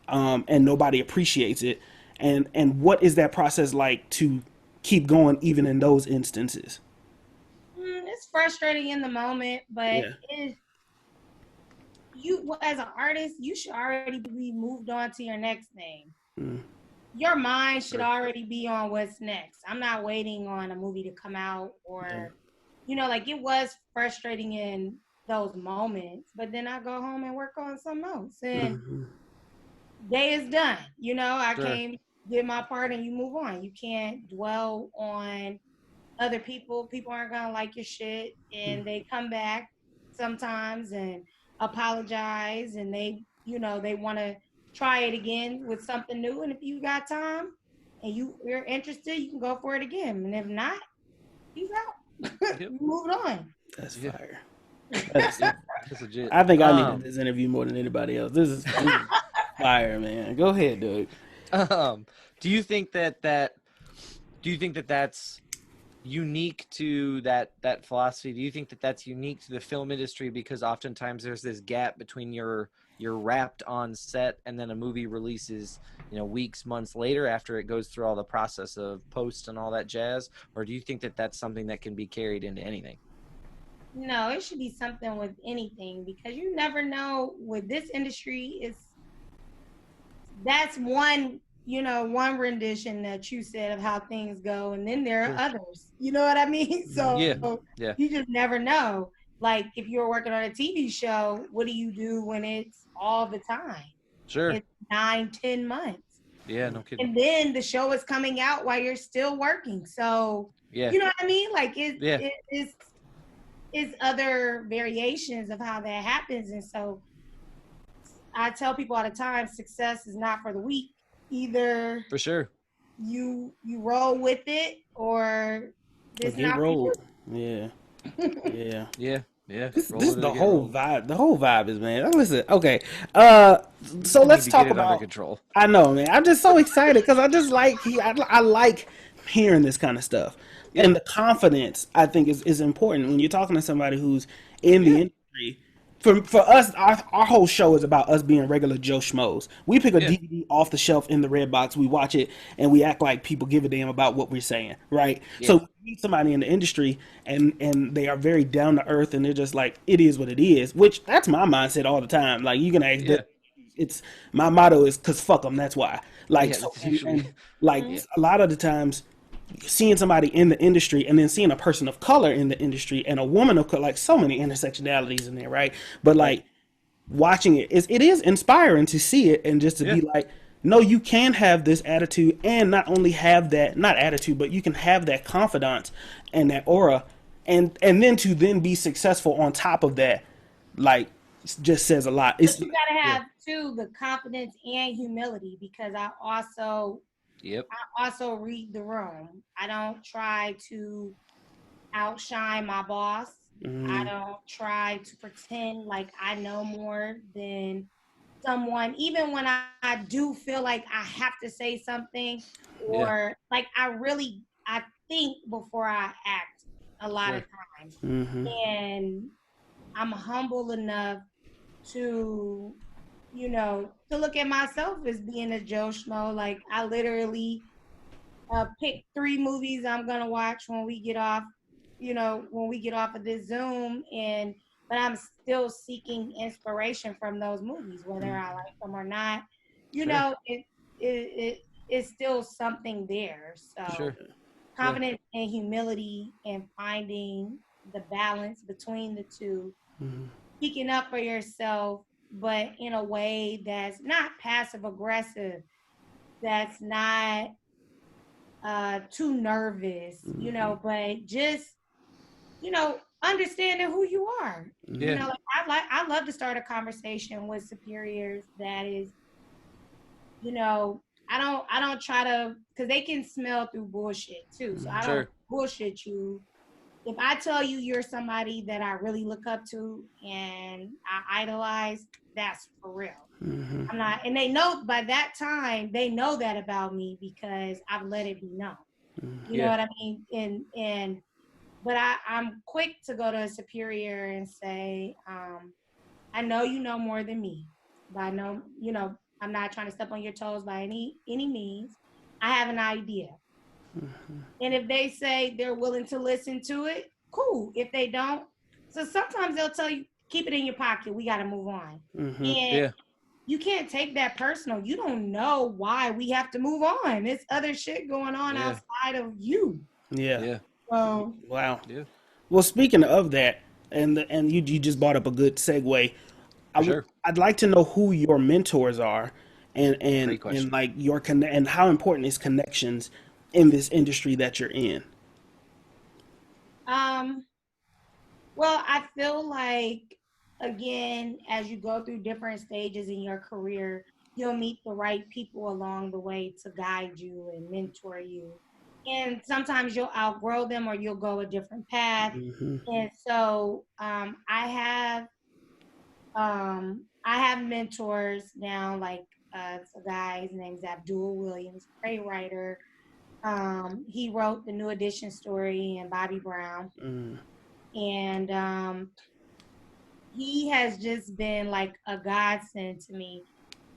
and nobody appreciates it? And what is that process like to keep going even in those instances? It's frustrating in the moment, but you as an artist, you should already be moved on to your next thing. Your mind should already be on what's next. I'm not waiting on a movie to come out or, you know, like it was frustrating in those moments, but then I go home and work on something else and day is done. You know, I came, did my part and you move on. You can't dwell on other people. People aren't going to like your shit and they come back sometimes and apologize and they, you know, they want to try it again with something new. And if you got time and you're interested, you can go for it again. And if not, peace out. You moved on. That's fire. That's legit. I think I needed this interview more than anybody else. This is fire, man. Go ahead, Doug. Do you think that's unique to that philosophy? Do you think that that's unique to the film industry? Because oftentimes there's this gap between you're wrapped on set and then a movie releases, you know, weeks, months later after it goes through all the process of post and all that jazz? Or do you think that that's something that can be carried into anything? No, it should be something with anything because you never know with this industry. That's one, you know, one rendition that you said of how things go, and then there are others. You know what I mean? So you just never know. Like if you're working on a TV show, what do you do when it's all the time? Sure. It's 9-10 months. Yeah, no kidding. And then the show is coming out while you're still working. So you know what I mean? Like it's other variations of how that happens. And so I tell people all the time, success is not for the weak. Either for sure you roll with it or it's not rolled. Yeah. This is the whole vibe. The whole vibe is, man. Listen, okay. So let's talk about. Under control. I know, man. I'm just so excited because I just like I like hearing this kind of stuff, and the confidence I think is important when you're talking to somebody who's in the industry. For us, our whole show is about us being regular Joe Schmoes. We pick a DVD off the shelf in the red box, we watch it, and we act like people give a damn about what we're saying, right? Yeah. So we meet somebody in the industry, and they are very down to earth, and they're just like, it is what it is, which that's my mindset all the time. Like, you can ask, it's my motto is because fuck them. That's why. Like Yeah, so, that's usually like Yeah. a lot of the times, seeing somebody in the industry and then seeing a person of color in the industry and a woman of color, like so many intersectionalities in there, right? But like watching it is inspiring to see it and just to Yeah. be like, no, you can have this attitude and not only have that, not attitude, but you can have that confidence and that aura, and then to then be successful on top of that, like just says a lot. But you gotta have too the confidence and humility, because Yep. I also read the room. I don't try to outshine my boss. I don't try to pretend like I know more than someone, even when I do feel like I have to say something, Yeah. or like I think before I act a lot of Sure. times. And I'm humble enough to, to look at myself as being a Joe Schmo. Like I literally pick 3 movies I'm gonna watch when we get off, when we get off of this Zoom, but I'm still seeking inspiration from those movies, whether I like them or not. Sure. It's still something there. So Sure. confidence and humility and finding the balance between the two, speaking up for yourself, but in a way that's not passive aggressive, that's not too nervous, but just, understanding who you are. Yeah. I love to start a conversation with superiors that is, I don't try to, because they can smell through bullshit too. So I don't Sure. bullshit you. If I tell you you're somebody that I really look up to and I idolize, that's for real. I'm not, and they know by that time, they know that about me because I've let it be known. You know Yeah. what I mean? But I'm quick to go to a superior and say, I know you know more than me, but I know, I'm not trying to step on your toes by any means. I have an idea. And if they say they're willing to listen to it, cool. If they don't, so sometimes they'll tell you, keep it in your pocket. We got to move on. And Yeah. you can't take that personal. You don't know why we have to move on. There's other shit going on Yeah. outside of you. Yeah. Yeah. So Wow. Yeah. Well, speaking of that, and you just brought up a good segue. Sure. I'd like to know who your mentors are, and Great question. like and how important is connections in this industry that you're in. um well, I feel like, again, as you go through different stages in your career, you'll meet the right people along the way to guide you and mentor you. And sometimes you'll outgrow them or you'll go a different path. And so I have mentors now, like a guy, his name's Abdul Williams, a writer. He wrote the New Edition story and Bobby Brown. And he has just been like a godsend to me.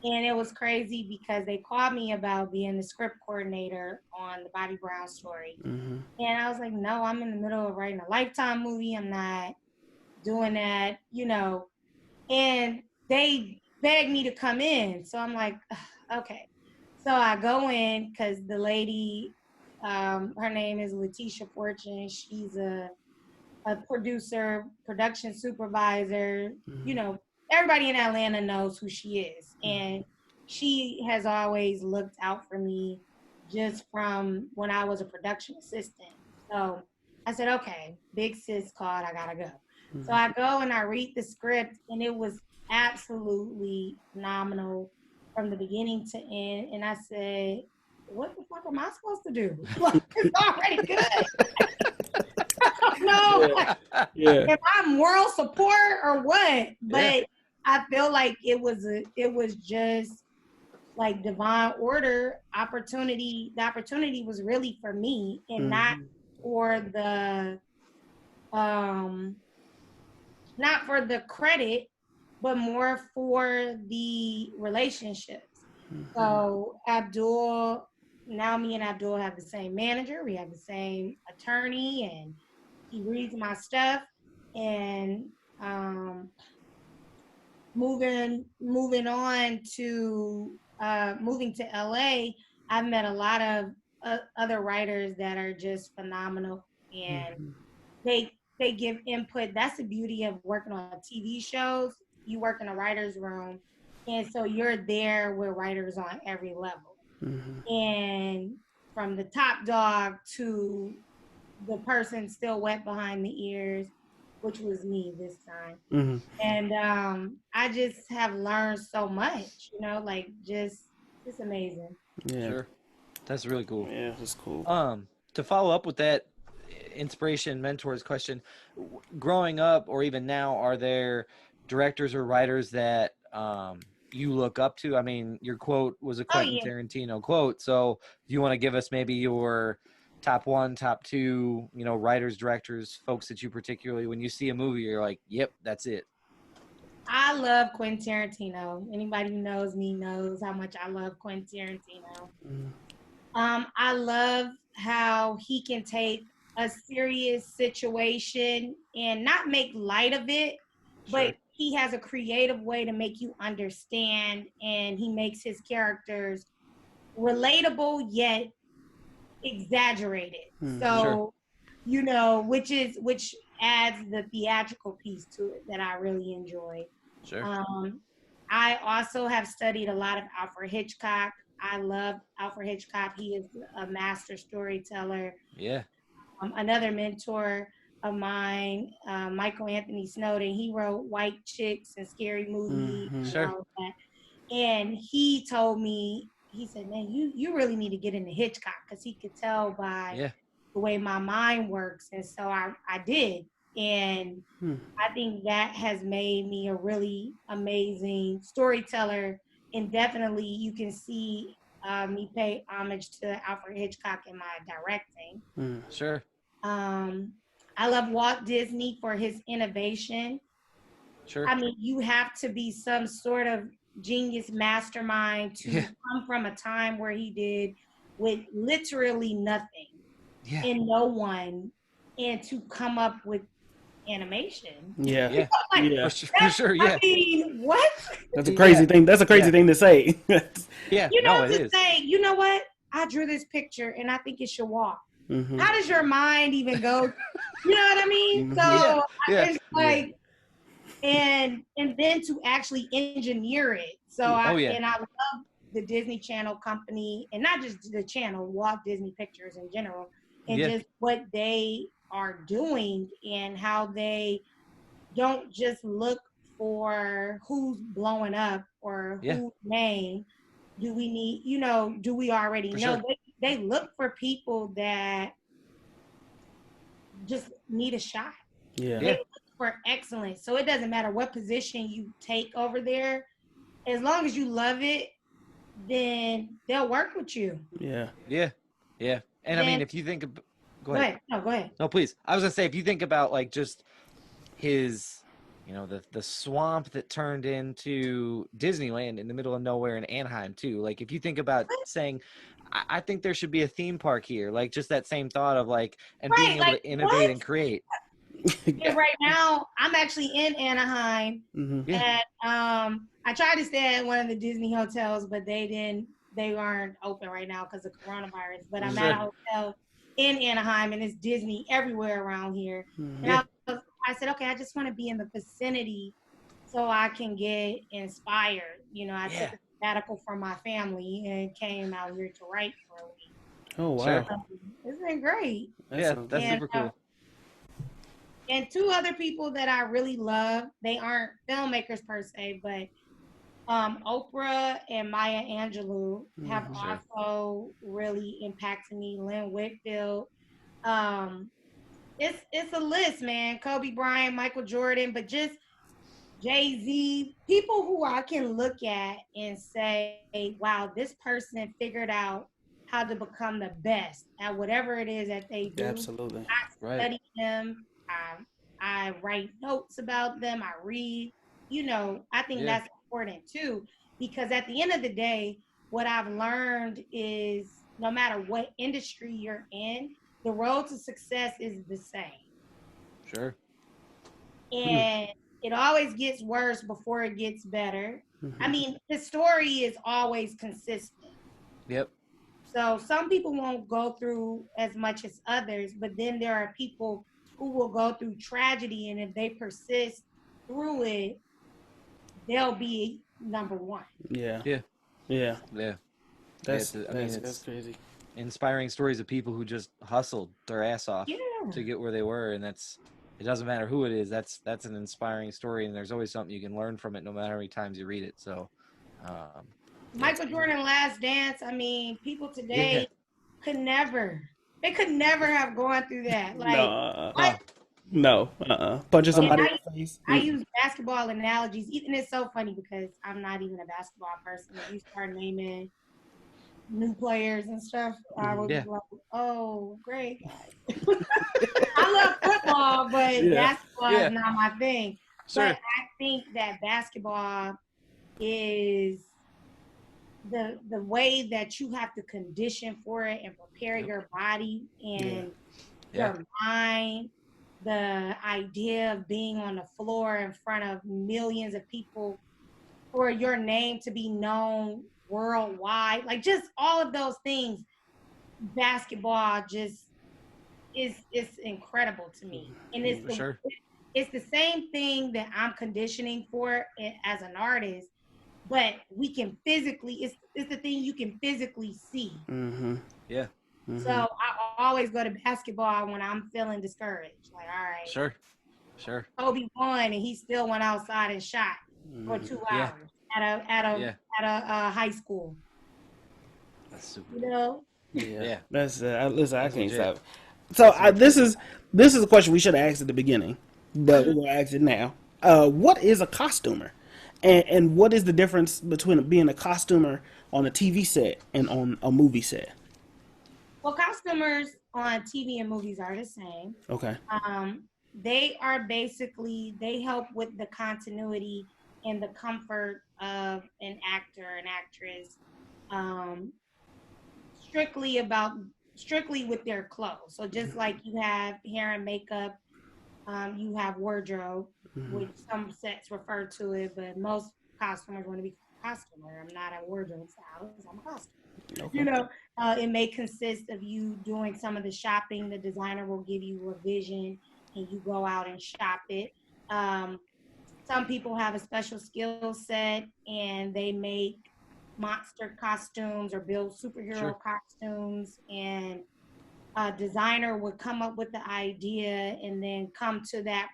And it was crazy because they called me about being the script coordinator on the Bobby Brown story. And I was like, no, I'm in the middle of writing a Lifetime movie. I'm not doing that, And they begged me to come in. So I'm like, okay. So I go in because the lady, her name is Letitia Fortune. She's a producer, production supervisor. Everybody in Atlanta knows who she is. And she has always looked out for me just from when I was a production assistant. So I said, okay, big sis called, I gotta go. So I go and I read the script, and it was absolutely phenomenal from the beginning to end. And I said, what the fuck am I supposed to do? Like, it's already good. No, if I'm moral support or what, but I feel like it was just like divine order opportunity. The opportunity was really for me and um not for the credit, but more for the relationships. So now me and Abdul have the same manager, we have the same attorney, and he reads my stuff. And moving on to moving to LA, I've met a lot of other writers that are just phenomenal, and they give input. That's the beauty of working on TV shows. You work in a writer's room, and so you're there with writers on every level. And from the top dog to the person still wet behind the ears, which was me this time. And I just have learned so much, like just amazing. Yeah. Sure. That's really cool. Yeah, that's cool. To follow up with that inspiration mentors question, growing up or even now, are there directors or writers that you look up to? I mean, your quote was a Quentin Tarantino quote, so do you want to give us maybe your top one, top two, writers, directors, folks that you particularly, when you see a movie, you're like, yep, that's it? I love Quentin Tarantino. Anybody who knows me knows how much I love Quentin Tarantino. I love how he can take a serious situation and not make light of it, but he has a creative way to make you understand, and he makes his characters relatable yet exaggerated. So, which adds the theatrical piece to it that I really enjoy. I also have studied a lot of Alfred Hitchcock. I love Alfred Hitchcock. He is a master storyteller. Another mentor of mine, Michael Anthony Snowden, he wrote White Chicks and Scary Movie and all of that. And he told me, he said, man, you really need to get into Hitchcock, because he could tell by the way my mind works. And so I did. And I think that has made me a really amazing storyteller. And definitely you can see me pay homage to Alfred Hitchcock in my directing. I love Walt Disney for his innovation. I mean, you have to be some sort of genius mastermind to come from a time where he did with literally nothing and no one, and to come up with animation. For sure. I mean, what? That's a crazy thing. That's a crazy thing to say. To say, you know what? I drew this picture and I think it should walk. How does your mind even go? You know what I mean? So it's like, and then to actually engineer it. So and I love the Disney Channel company, and not just the channel, Walt Disney Pictures in general, and just what they are doing and how they don't just look for who's blowing up or whose name do we need, do we already know. They look for people that just need a shot. They look for excellence. So it doesn't matter what position you take over there, as long as you love it, then they'll work with you. And I mean, if you think of, go ahead. Go ahead. No, please. I was gonna say, if you think about like just his, the swamp that turned into Disneyland in the middle of nowhere in Anaheim too. Like, if you think about saying, I think there should be a theme park here, like just that same thought of like, and being able to innovate and create. And right now, I'm actually in Anaheim, and I tried to stay at one of the Disney hotels, but they aren't open right now because of coronavirus. But I'm at a hotel in Anaheim, and it's Disney everywhere around here. And I said, okay, I just want to be in the vicinity so I can get inspired. I took a sabbatical from my family and came out here to write for a week. Oh, wow. It's been great. That's super cool. And two other people that I really love, they aren't filmmakers per se, but Oprah and Maya Angelou have also really impacted me. Lynn Whitfield. It's a list, man. Kobe Bryant, Michael Jordan, but just Jay-Z, people who I can look at and say, wow, this person figured out how to become the best at whatever it is that they do. Absolutely. I study them. I write notes about them. I read. I think that's important too, because at the end of the day, what I've learned is no matter what industry you're in, the road to success is the same. Sure. And it always gets worse before it gets better. I mean, the story is always consistent. Yep. So some people won't go through as much as others, but then there are people who will go through tragedy, and if they persist through it, they'll be number one. Yeah. Yeah. Yeah. Yeah. That's it's crazy. inspiring stories of people who just hustled their ass off Yeah. to get where they were, and it doesn't matter who it is. That's an inspiring story, and there's always something you can learn from it, no matter how many times you read it. So, Michael Jordan Last Dance, I mean, people today Yeah. could never have gone through that. Like, No. what? No. Punching And somebody in the face. I use basketball analogies, and it's so funny because I'm not even a basketball person. If you start naming new players and stuff, I would be like, oh, great. I love football, but basketball is not my thing. Sure. But I think that basketball is the way that you have to condition for it and prepare your body and your mind. The idea of being on the floor in front of millions of people for your name to be known worldwide, like just all of those things, basketball just is incredible to me. And it's the same thing that I'm conditioning for as an artist, but we can physically, it's the thing you can physically see. Yeah. So I always go to basketball when I'm feeling discouraged. Like, all right, Sure. Kobe won, and he still went outside and shot for 2 hours at a high school. That's super. You know? Yeah. That's listen. I can't legit. stop. So this is a question we should have asked at the beginning, but we're gonna ask it now. What is a costumer, and what is the difference between being a costumer on a TV set and on a movie set? Well, costumers on TV and movies are the same. Okay. They are basically, they help with the continuity and the comfort of an actor and actress, strictly with their clothes. So just like you have hair and makeup, you have wardrobe, which some sets refer to it, but most costumers want to be costumer. I'm not a wardrobe stylist, I'm a costumer. Okay. You know, it may consist of you doing some of the shopping. The designer will give you a vision and you go out and shop it. Some people have a special skill set and they make monster costumes or build superhero costumes, and a designer would come up with the idea and then come to that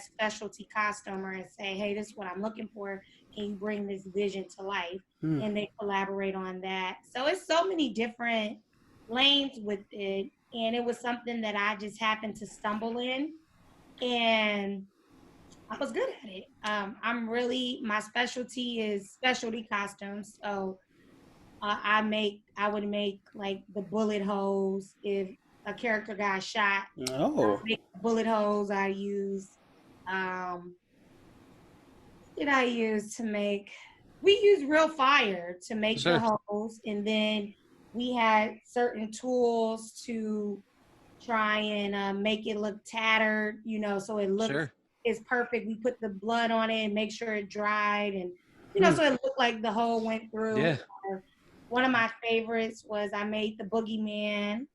specialty costumer and say, hey, this is what I'm looking for. Can you bring this vision to life? And they collaborate on that. So it's so many different lanes with it. And it was something that I just happened to stumble in. And I was good at it. My specialty is specialty costumes. So I would make like the bullet holes if a character got shot. Oh. Make bullet holes. I use we use real fire to make the holes, and then we had certain tools to try and make it look tattered, so it looks it's perfect. We put the blood on it and make sure it dried, and so it looked like the hole went through. One of my favorites was I made the boogeyman,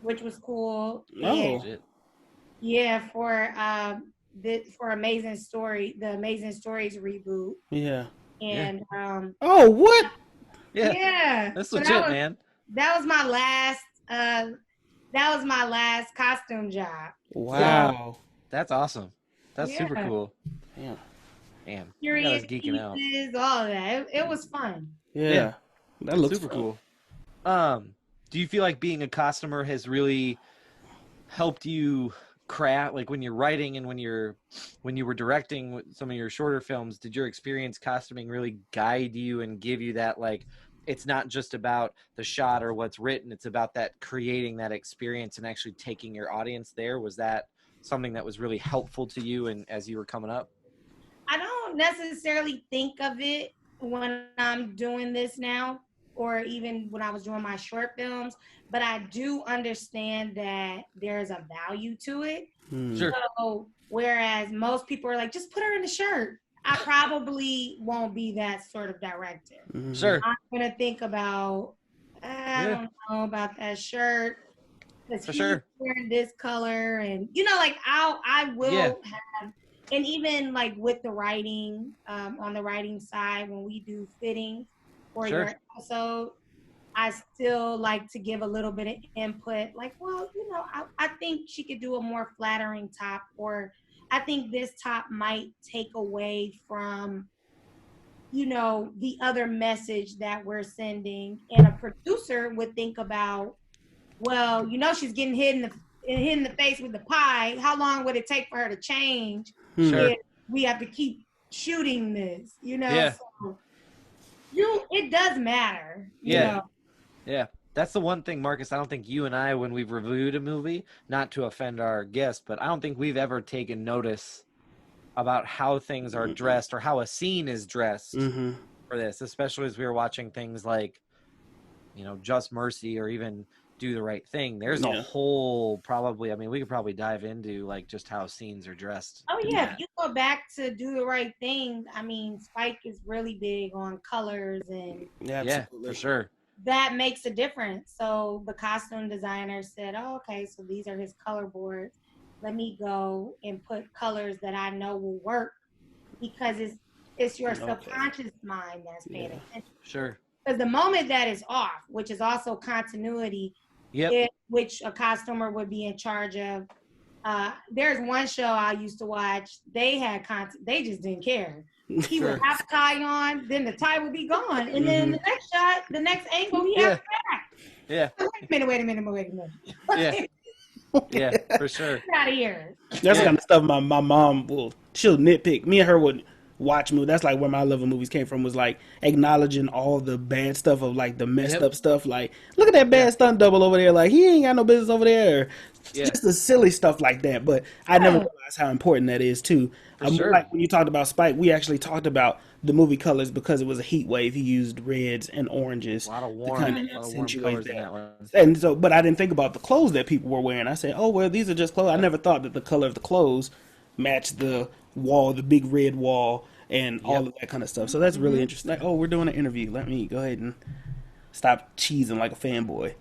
which was cool. For Amazing Story, the Amazing Stories reboot. And oh, what? Yeah. That's legit, man. That was my last costume job. Wow. So, that's awesome. That's super cool. Damn. Curious I was geeking out. All of that. It was fun. Yeah. That looks super cool. Do you feel like being a costumer has really helped you craft, like when you're writing and when you were directing some of your shorter films, did your experience costuming really guide you and give you that, like, it's not just about the shot or what's written, it's about that creating that experience and actually taking your audience there? Was that something that was really helpful to you and as you were coming up? I don't necessarily think of it when I'm doing this now, or even when I was doing my short films, but I do understand that there's a value to it. So Whereas most people are like, just put her in the shirt. I probably won't be that sort of director. Sure. I'm going to think about, I don't know about that shirt. Because he's wearing this color. And, like I will have, and even like with the writing, on the writing side, when we do fittings for your episode, I still like to give a little bit of input. Like, well, I think she could do a more flattering top, or I think this top might take away from, the other message that we're sending. And a producer would think about, well, she's getting hit in the face with the pie. How long would it take for her to change? If we have to keep shooting this, So it does matter. Yeah. That's the one thing, Marcus, I don't think you and I, when we've reviewed a movie, not to offend our guests, but I don't think we've ever taken notice about how things are dressed or how a scene is dressed for this, especially as we were watching things like, Just Mercy or even Do the Right Thing. There's a whole we could probably dive into like just how scenes are dressed. Oh yeah, if you go back to Do the Right Thing, Spike is really big on colors and for sure. That makes a difference. So the costume designer said, oh, okay, so these are his color boards. Let me go and put colors that I know will work, because it's your subconscious mind that's paying attention. Sure. Because the moment that is off, which is also continuity, which a costumer would be in charge of. There's one show I used to watch. They had they just didn't care. He would have a tie on, then the tie would be gone, and then the next shot, the next angle, he has it back. Yeah. Wait a minute. Yeah, for sure. Get out of here. That's the kind of stuff my mom she'll nitpick. Me and her would watch movies. That's like where my love of movies came from, was like acknowledging all the bad stuff of like the messed up stuff. Like, look at that bad stunt double over there. Like, he ain't got no business over there. Just the silly stuff like that. But I never realized how important that is too. Like when you talked about Spike, we actually talked about the movie colors because it was a heat wave. He used reds and oranges. A lot of warm colors in that one. And so, but I didn't think about the clothes that people were wearing. I said, oh well, these are just clothes. I never thought that the color of the clothes matched the wall, the big red wall, and all of that kind of stuff. So that's really interesting. Like, oh, we're doing an interview. Let me go ahead and stop cheesing like a fanboy.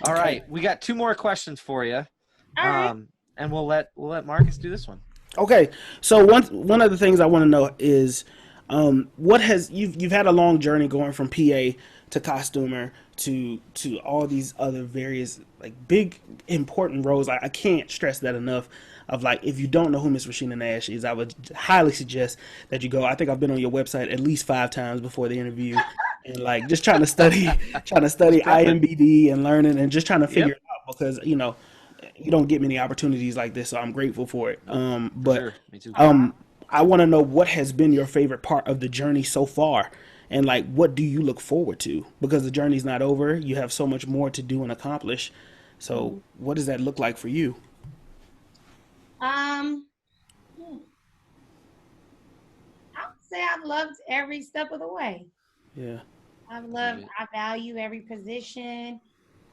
All right. We got two more questions for you. And we'll let Marcus do this one. Okay. So one of the things I want to know is what has you've had a long journey going from PA to costumer to all these other various like big important roles. I can't stress that enough. Of like, if you don't know who Miss Rasheena Nash is, I would highly suggest that you go. I think I've been on your website at least 5 times before the interview, and like just trying to study IMBD and learning and just trying to figure it out, because you don't get many opportunities like this, so I'm grateful for it. But me too. I want to know what has been your favorite part of the journey so far, and like what do you look forward to, because the journey's not over. You have so much more to do and accomplish. So what does that look like for you? I would say I've loved every step of the way. Yeah. I value every position.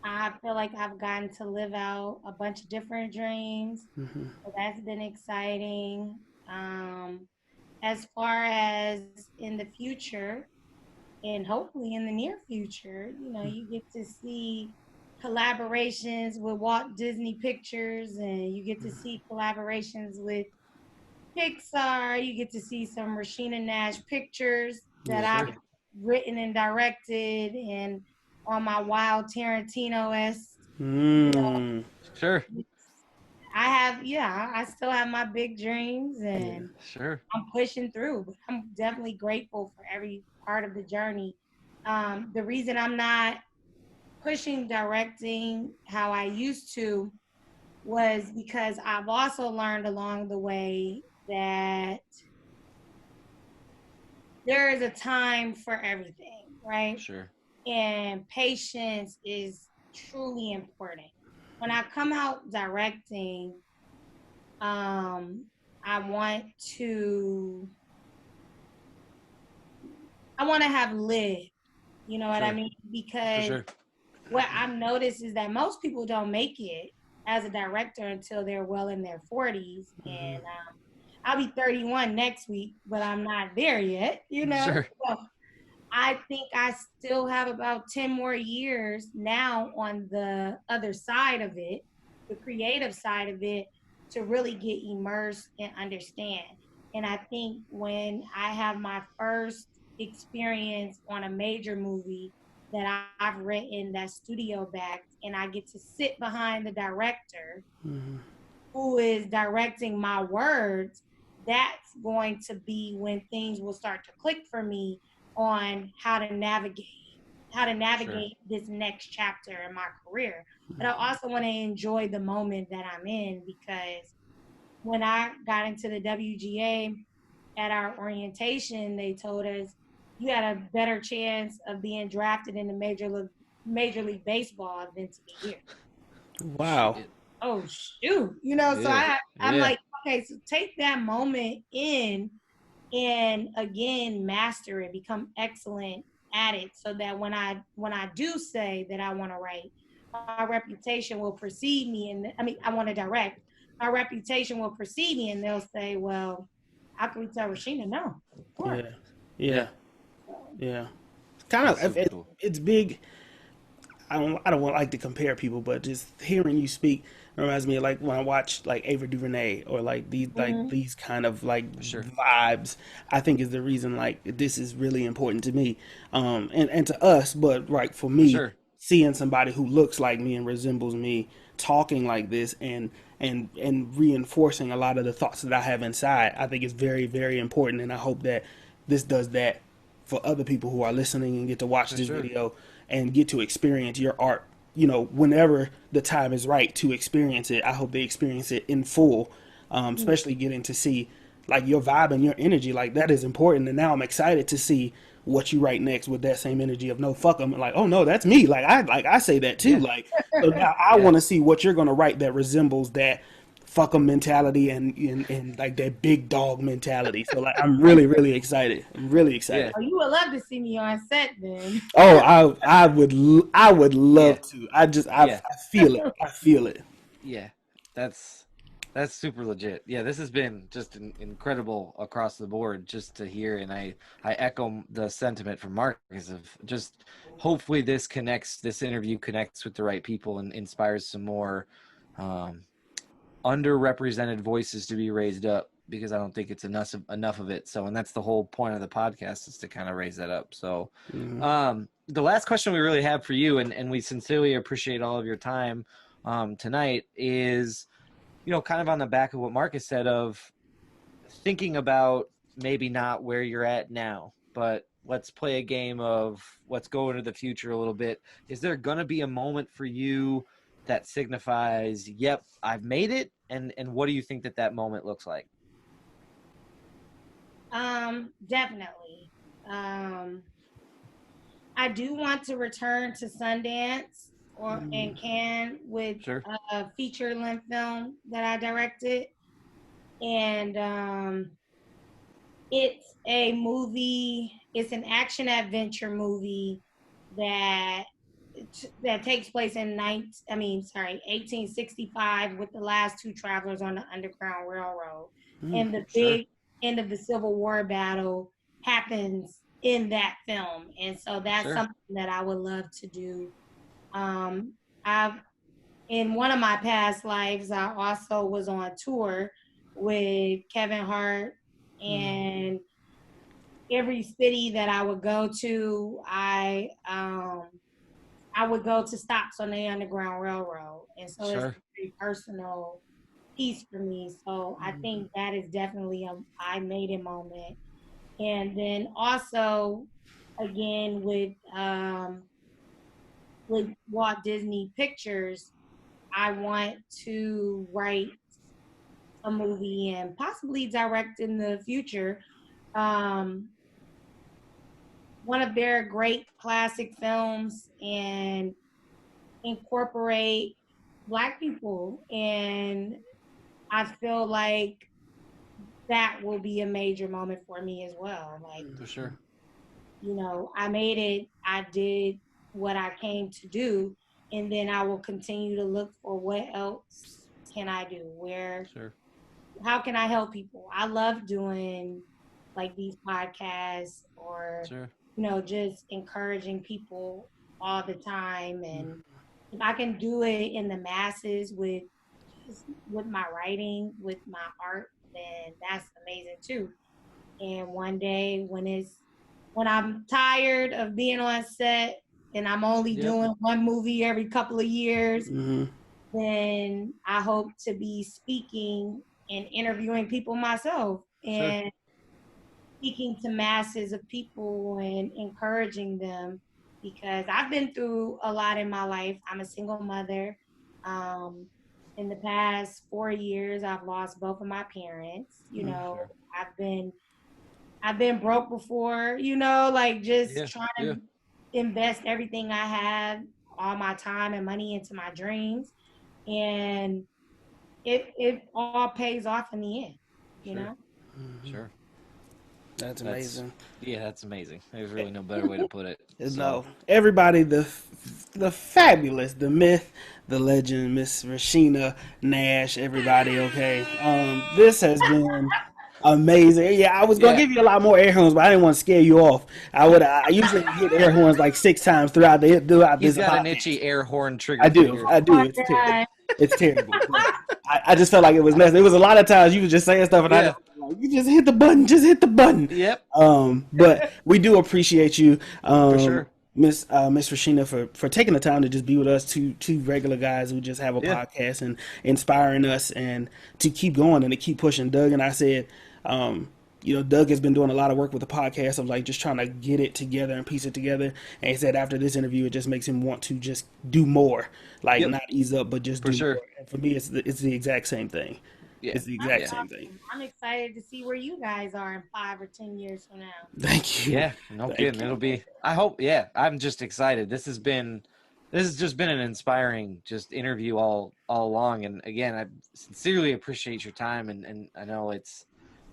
I feel like I've gotten to live out a bunch of different dreams. So that's been exciting. As far as in the future, and hopefully in the near future, you get to see collaborations with Walt Disney Pictures, and you get to see collaborations with Pixar. You get to see some Rasheena Nash pictures that I've written and directed, and on my wild Tarantino-esque. Sure. I still have my big dreams, and I'm pushing through, but I'm definitely grateful for every part of the journey. The reason I'm not pushing directing how I used to was because I've also learned along the way that there is a time for everything, right? Sure. And patience is truly important. When I come out directing, I want to have lived, you know what I mean? Because what I've noticed is that most people don't make it as a director until they're well in their 40s. And I'll be 31 next week, but I'm not there yet, you know? Sure. So I think I still have about 10 more years now on the other side of it, the creative side of it, to really get immersed and understand. And I think when I have my first experience on a major movie that I've written that's studio backed, and I get to sit behind the director who is directing my words, that's going to be when things will start to click for me on how to navigate this next chapter in my career. But I also want to enjoy the moment that I'm in, because when I got into the WGA at our orientation, they told us you had a better chance of being drafted in the Major League Baseball than to be here. Wow. Oh shoot, you know. So I'm like, okay, so take that moment in, and again master it, become excellent at it, so that when I do say that I want to write, my reputation will precede me. And I mean, I want to direct, my reputation will precede me, and they'll say, well, how can we tell Rasheena no? Of course. Yeah. It's kind of it's big. I don't want like to compare people, but just hearing you speak reminds me of like when I watch like Ava DuVernay or like these kind of like vibes. I think is the reason like this is really important to me, and to us. But right for me, seeing somebody who looks like me and resembles me talking like this and reinforcing a lot of the thoughts that I have inside, I think is very, very important. And I hope that this does that for other people who are listening and get to watch this video and get to experience your art, you know, whenever the time is right to experience it. I hope they experience it in full, especially getting to see like your vibe and your energy. Like that is important. And now I'm excited to see what you write next with that same energy of no, fuck them. Like, oh no, that's me. Like I say that too. Like, so now I want to see what you're going to write that resembles that fuck them mentality and like that big dog mentality. So like, I'm really, really excited. I'm really excited. Oh, you would love to see me on set then. Oh, I would love to. I feel it. I feel it. Yeah, that's super legit. Yeah, this has been just incredible across the board just to hear, and I echo the sentiment from Marcus of just hopefully this interview connects with the right people and inspires some more underrepresented voices to be raised up, because I don't think it's enough of it. So, and that's the whole point of the podcast, is to kind of raise that up. So the last question we really have for you, and we sincerely appreciate all of your time tonight, is, you know, kind of on the back of what Marcus said of thinking about maybe not where you're at now, but let's play a game of let's go into the future a little bit. Is there going to be a moment for you that signifies, yep, I've made it? And what do you think that moment looks like? Definitely. I do want to return to Sundance and Cannes with a feature-length film that I directed. And it's a movie, it's an action-adventure movie that takes place in 1865, with the last two travelers on the Underground Railroad. And the big end of the Civil War battle happens in that film. And so that's something that I would love to do. In one of my past lives, I also was on tour with Kevin Hart, and every city that I would go to, I would go to stops on the Underground Railroad. And so it's a very personal piece for me. So I think that is definitely a I made it moment. And then also, again, with Walt Disney Pictures, I want to write a movie and possibly direct in the future one of their great classic films and incorporate Black people. And I feel like that will be a major moment for me as well. Like, for sure, you know, I made it, I did what I came to do, and then I will continue to look for what else can I do, how can I help people. I love doing like these podcasts or just encouraging people all the time, and if I can do it in the masses with my writing, with my art, then that's amazing too. And one day when I'm tired of being on set and I'm only doing one movie every couple of years, then I hope to be speaking and interviewing people myself and speaking to masses of people and encouraging them, because I've been through a lot in my life. I'm a single mother. In the past 4 years, I've lost both of my parents. I've been broke before, like just trying to invest everything I have, all my time and money into my dreams. And it all pays off in the end, you know? Sure. That's amazing. That's amazing. There's really no better way to put it. No, everybody, the fabulous, the myth, the legend, Miss Rasheena Nash, everybody, okay? This has been amazing. Yeah, I was going to give you a lot more air horns, but I didn't want to scare you off. I usually hit air horns like 6 times throughout this podcast. He's got an itchy air horn trigger. I do. It's terrible. It's terrible. I just felt like it was necessary. There was a lot of times you were just saying stuff, and I just like, you just hit the button. Just hit the button. Yep. But we do appreciate you, for sure, Miss Rasheena, for taking the time to just be with us, two regular guys who just have a podcast and inspiring us and to keep going and to keep pushing. Doug and I said, Doug has been doing a lot of work with the podcast of like just trying to get it together and piece it together. And he said after this interview, it just makes him want to just do more, like not ease up, but just do more. And for me, it's the exact same thing. Yeah. It's the exact same thing. I'm excited to see where you guys are in 5 or 10 years from now. Thank you. Yeah, no kidding. It'll be. I hope. Yeah, I'm just excited. This has just been an inspiring interview all along. And again, I sincerely appreciate your time. And I know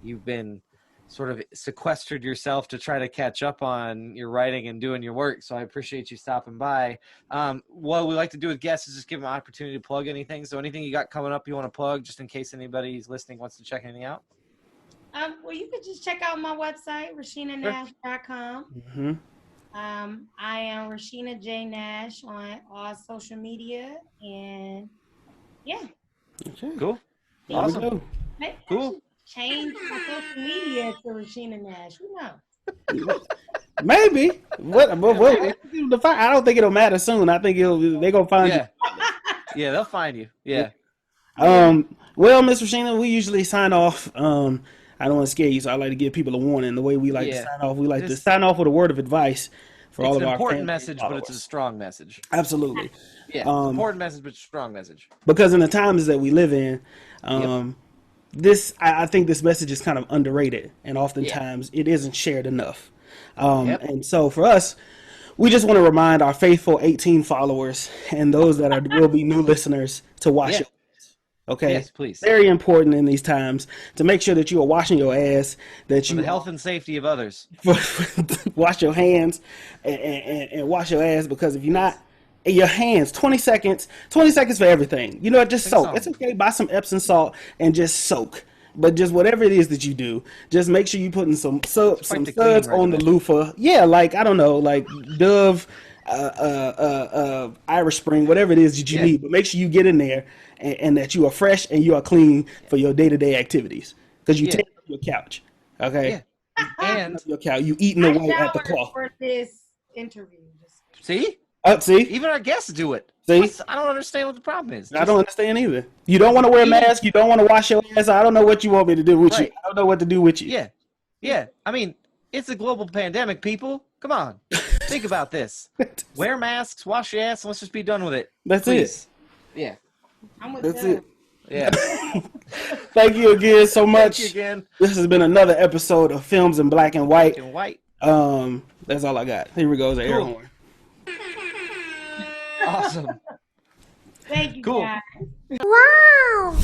you've been sort of sequestered yourself to try to catch up on your writing and doing your work. So I appreciate you stopping by. What we like to do with guests is just give them an opportunity to plug anything. So anything you got coming up you want to plug, just in case anybody's listening wants to check anything out? Well, you could just check out my website, RasheenaNash.com. Mm-hmm. I am Rasheena J. Nash on all social media. And yeah. Okay. Cool. Awesome. Cool. Change my social media to Rasheena Nash. Who knows? Maybe. I don't think it'll matter soon. I think they're gonna find you. Yeah, they'll find you. Yeah. Well, Miss Rasheena, we usually sign off. I don't want to scare you, so I like to give people a warning. The way we like to sign off, we like to sign off with a word of advice for all of our fans. It's an important message, but it's a strong message. Absolutely. Yeah. Important message, but strong message. Because in the times that we live in, I think this message is kind of underrated, and oftentimes it isn't shared enough. And so for us, we just want to remind our faithful 18 followers and those that will be new listeners to wash your ass. Okay? Yes, please. Very important in these times to make sure that you are washing your ass, that for the health and safety of others. Wash your hands and wash your ass, because if you're not, your hands, 20 seconds for everything. Just soak. It's okay. Buy some Epsom salt and just soak. But just whatever it is that you do, just make sure you're putting some suds on the loofah. Yeah, like, I don't know, like Dove, Irish Spring, whatever it is that you need. But make sure you get in there and that you are fresh and you are clean for your day-to-day activities. Because you take up your couch. Okay? Yeah. And your couch. You eating away at the cloth. For this interview. See? Even our guests do it. See? I don't understand what the problem is. I don't understand either. You don't want to wear a mask. You don't want to wash your ass. I don't know what you want me to do with you. I don't know what to do with you. Yeah. Yeah. I mean, it's a global pandemic, people. Come on. Think about this. Wear masks, wash your ass, and let's just be done with it. That's it. Yeah. That's it. Yeah. Thank you again so much. Thank you again. This has been another episode of Films in Black and White. That's all I got. Here we go. The air horn. Awesome. Thank you, cool. guys. Wow.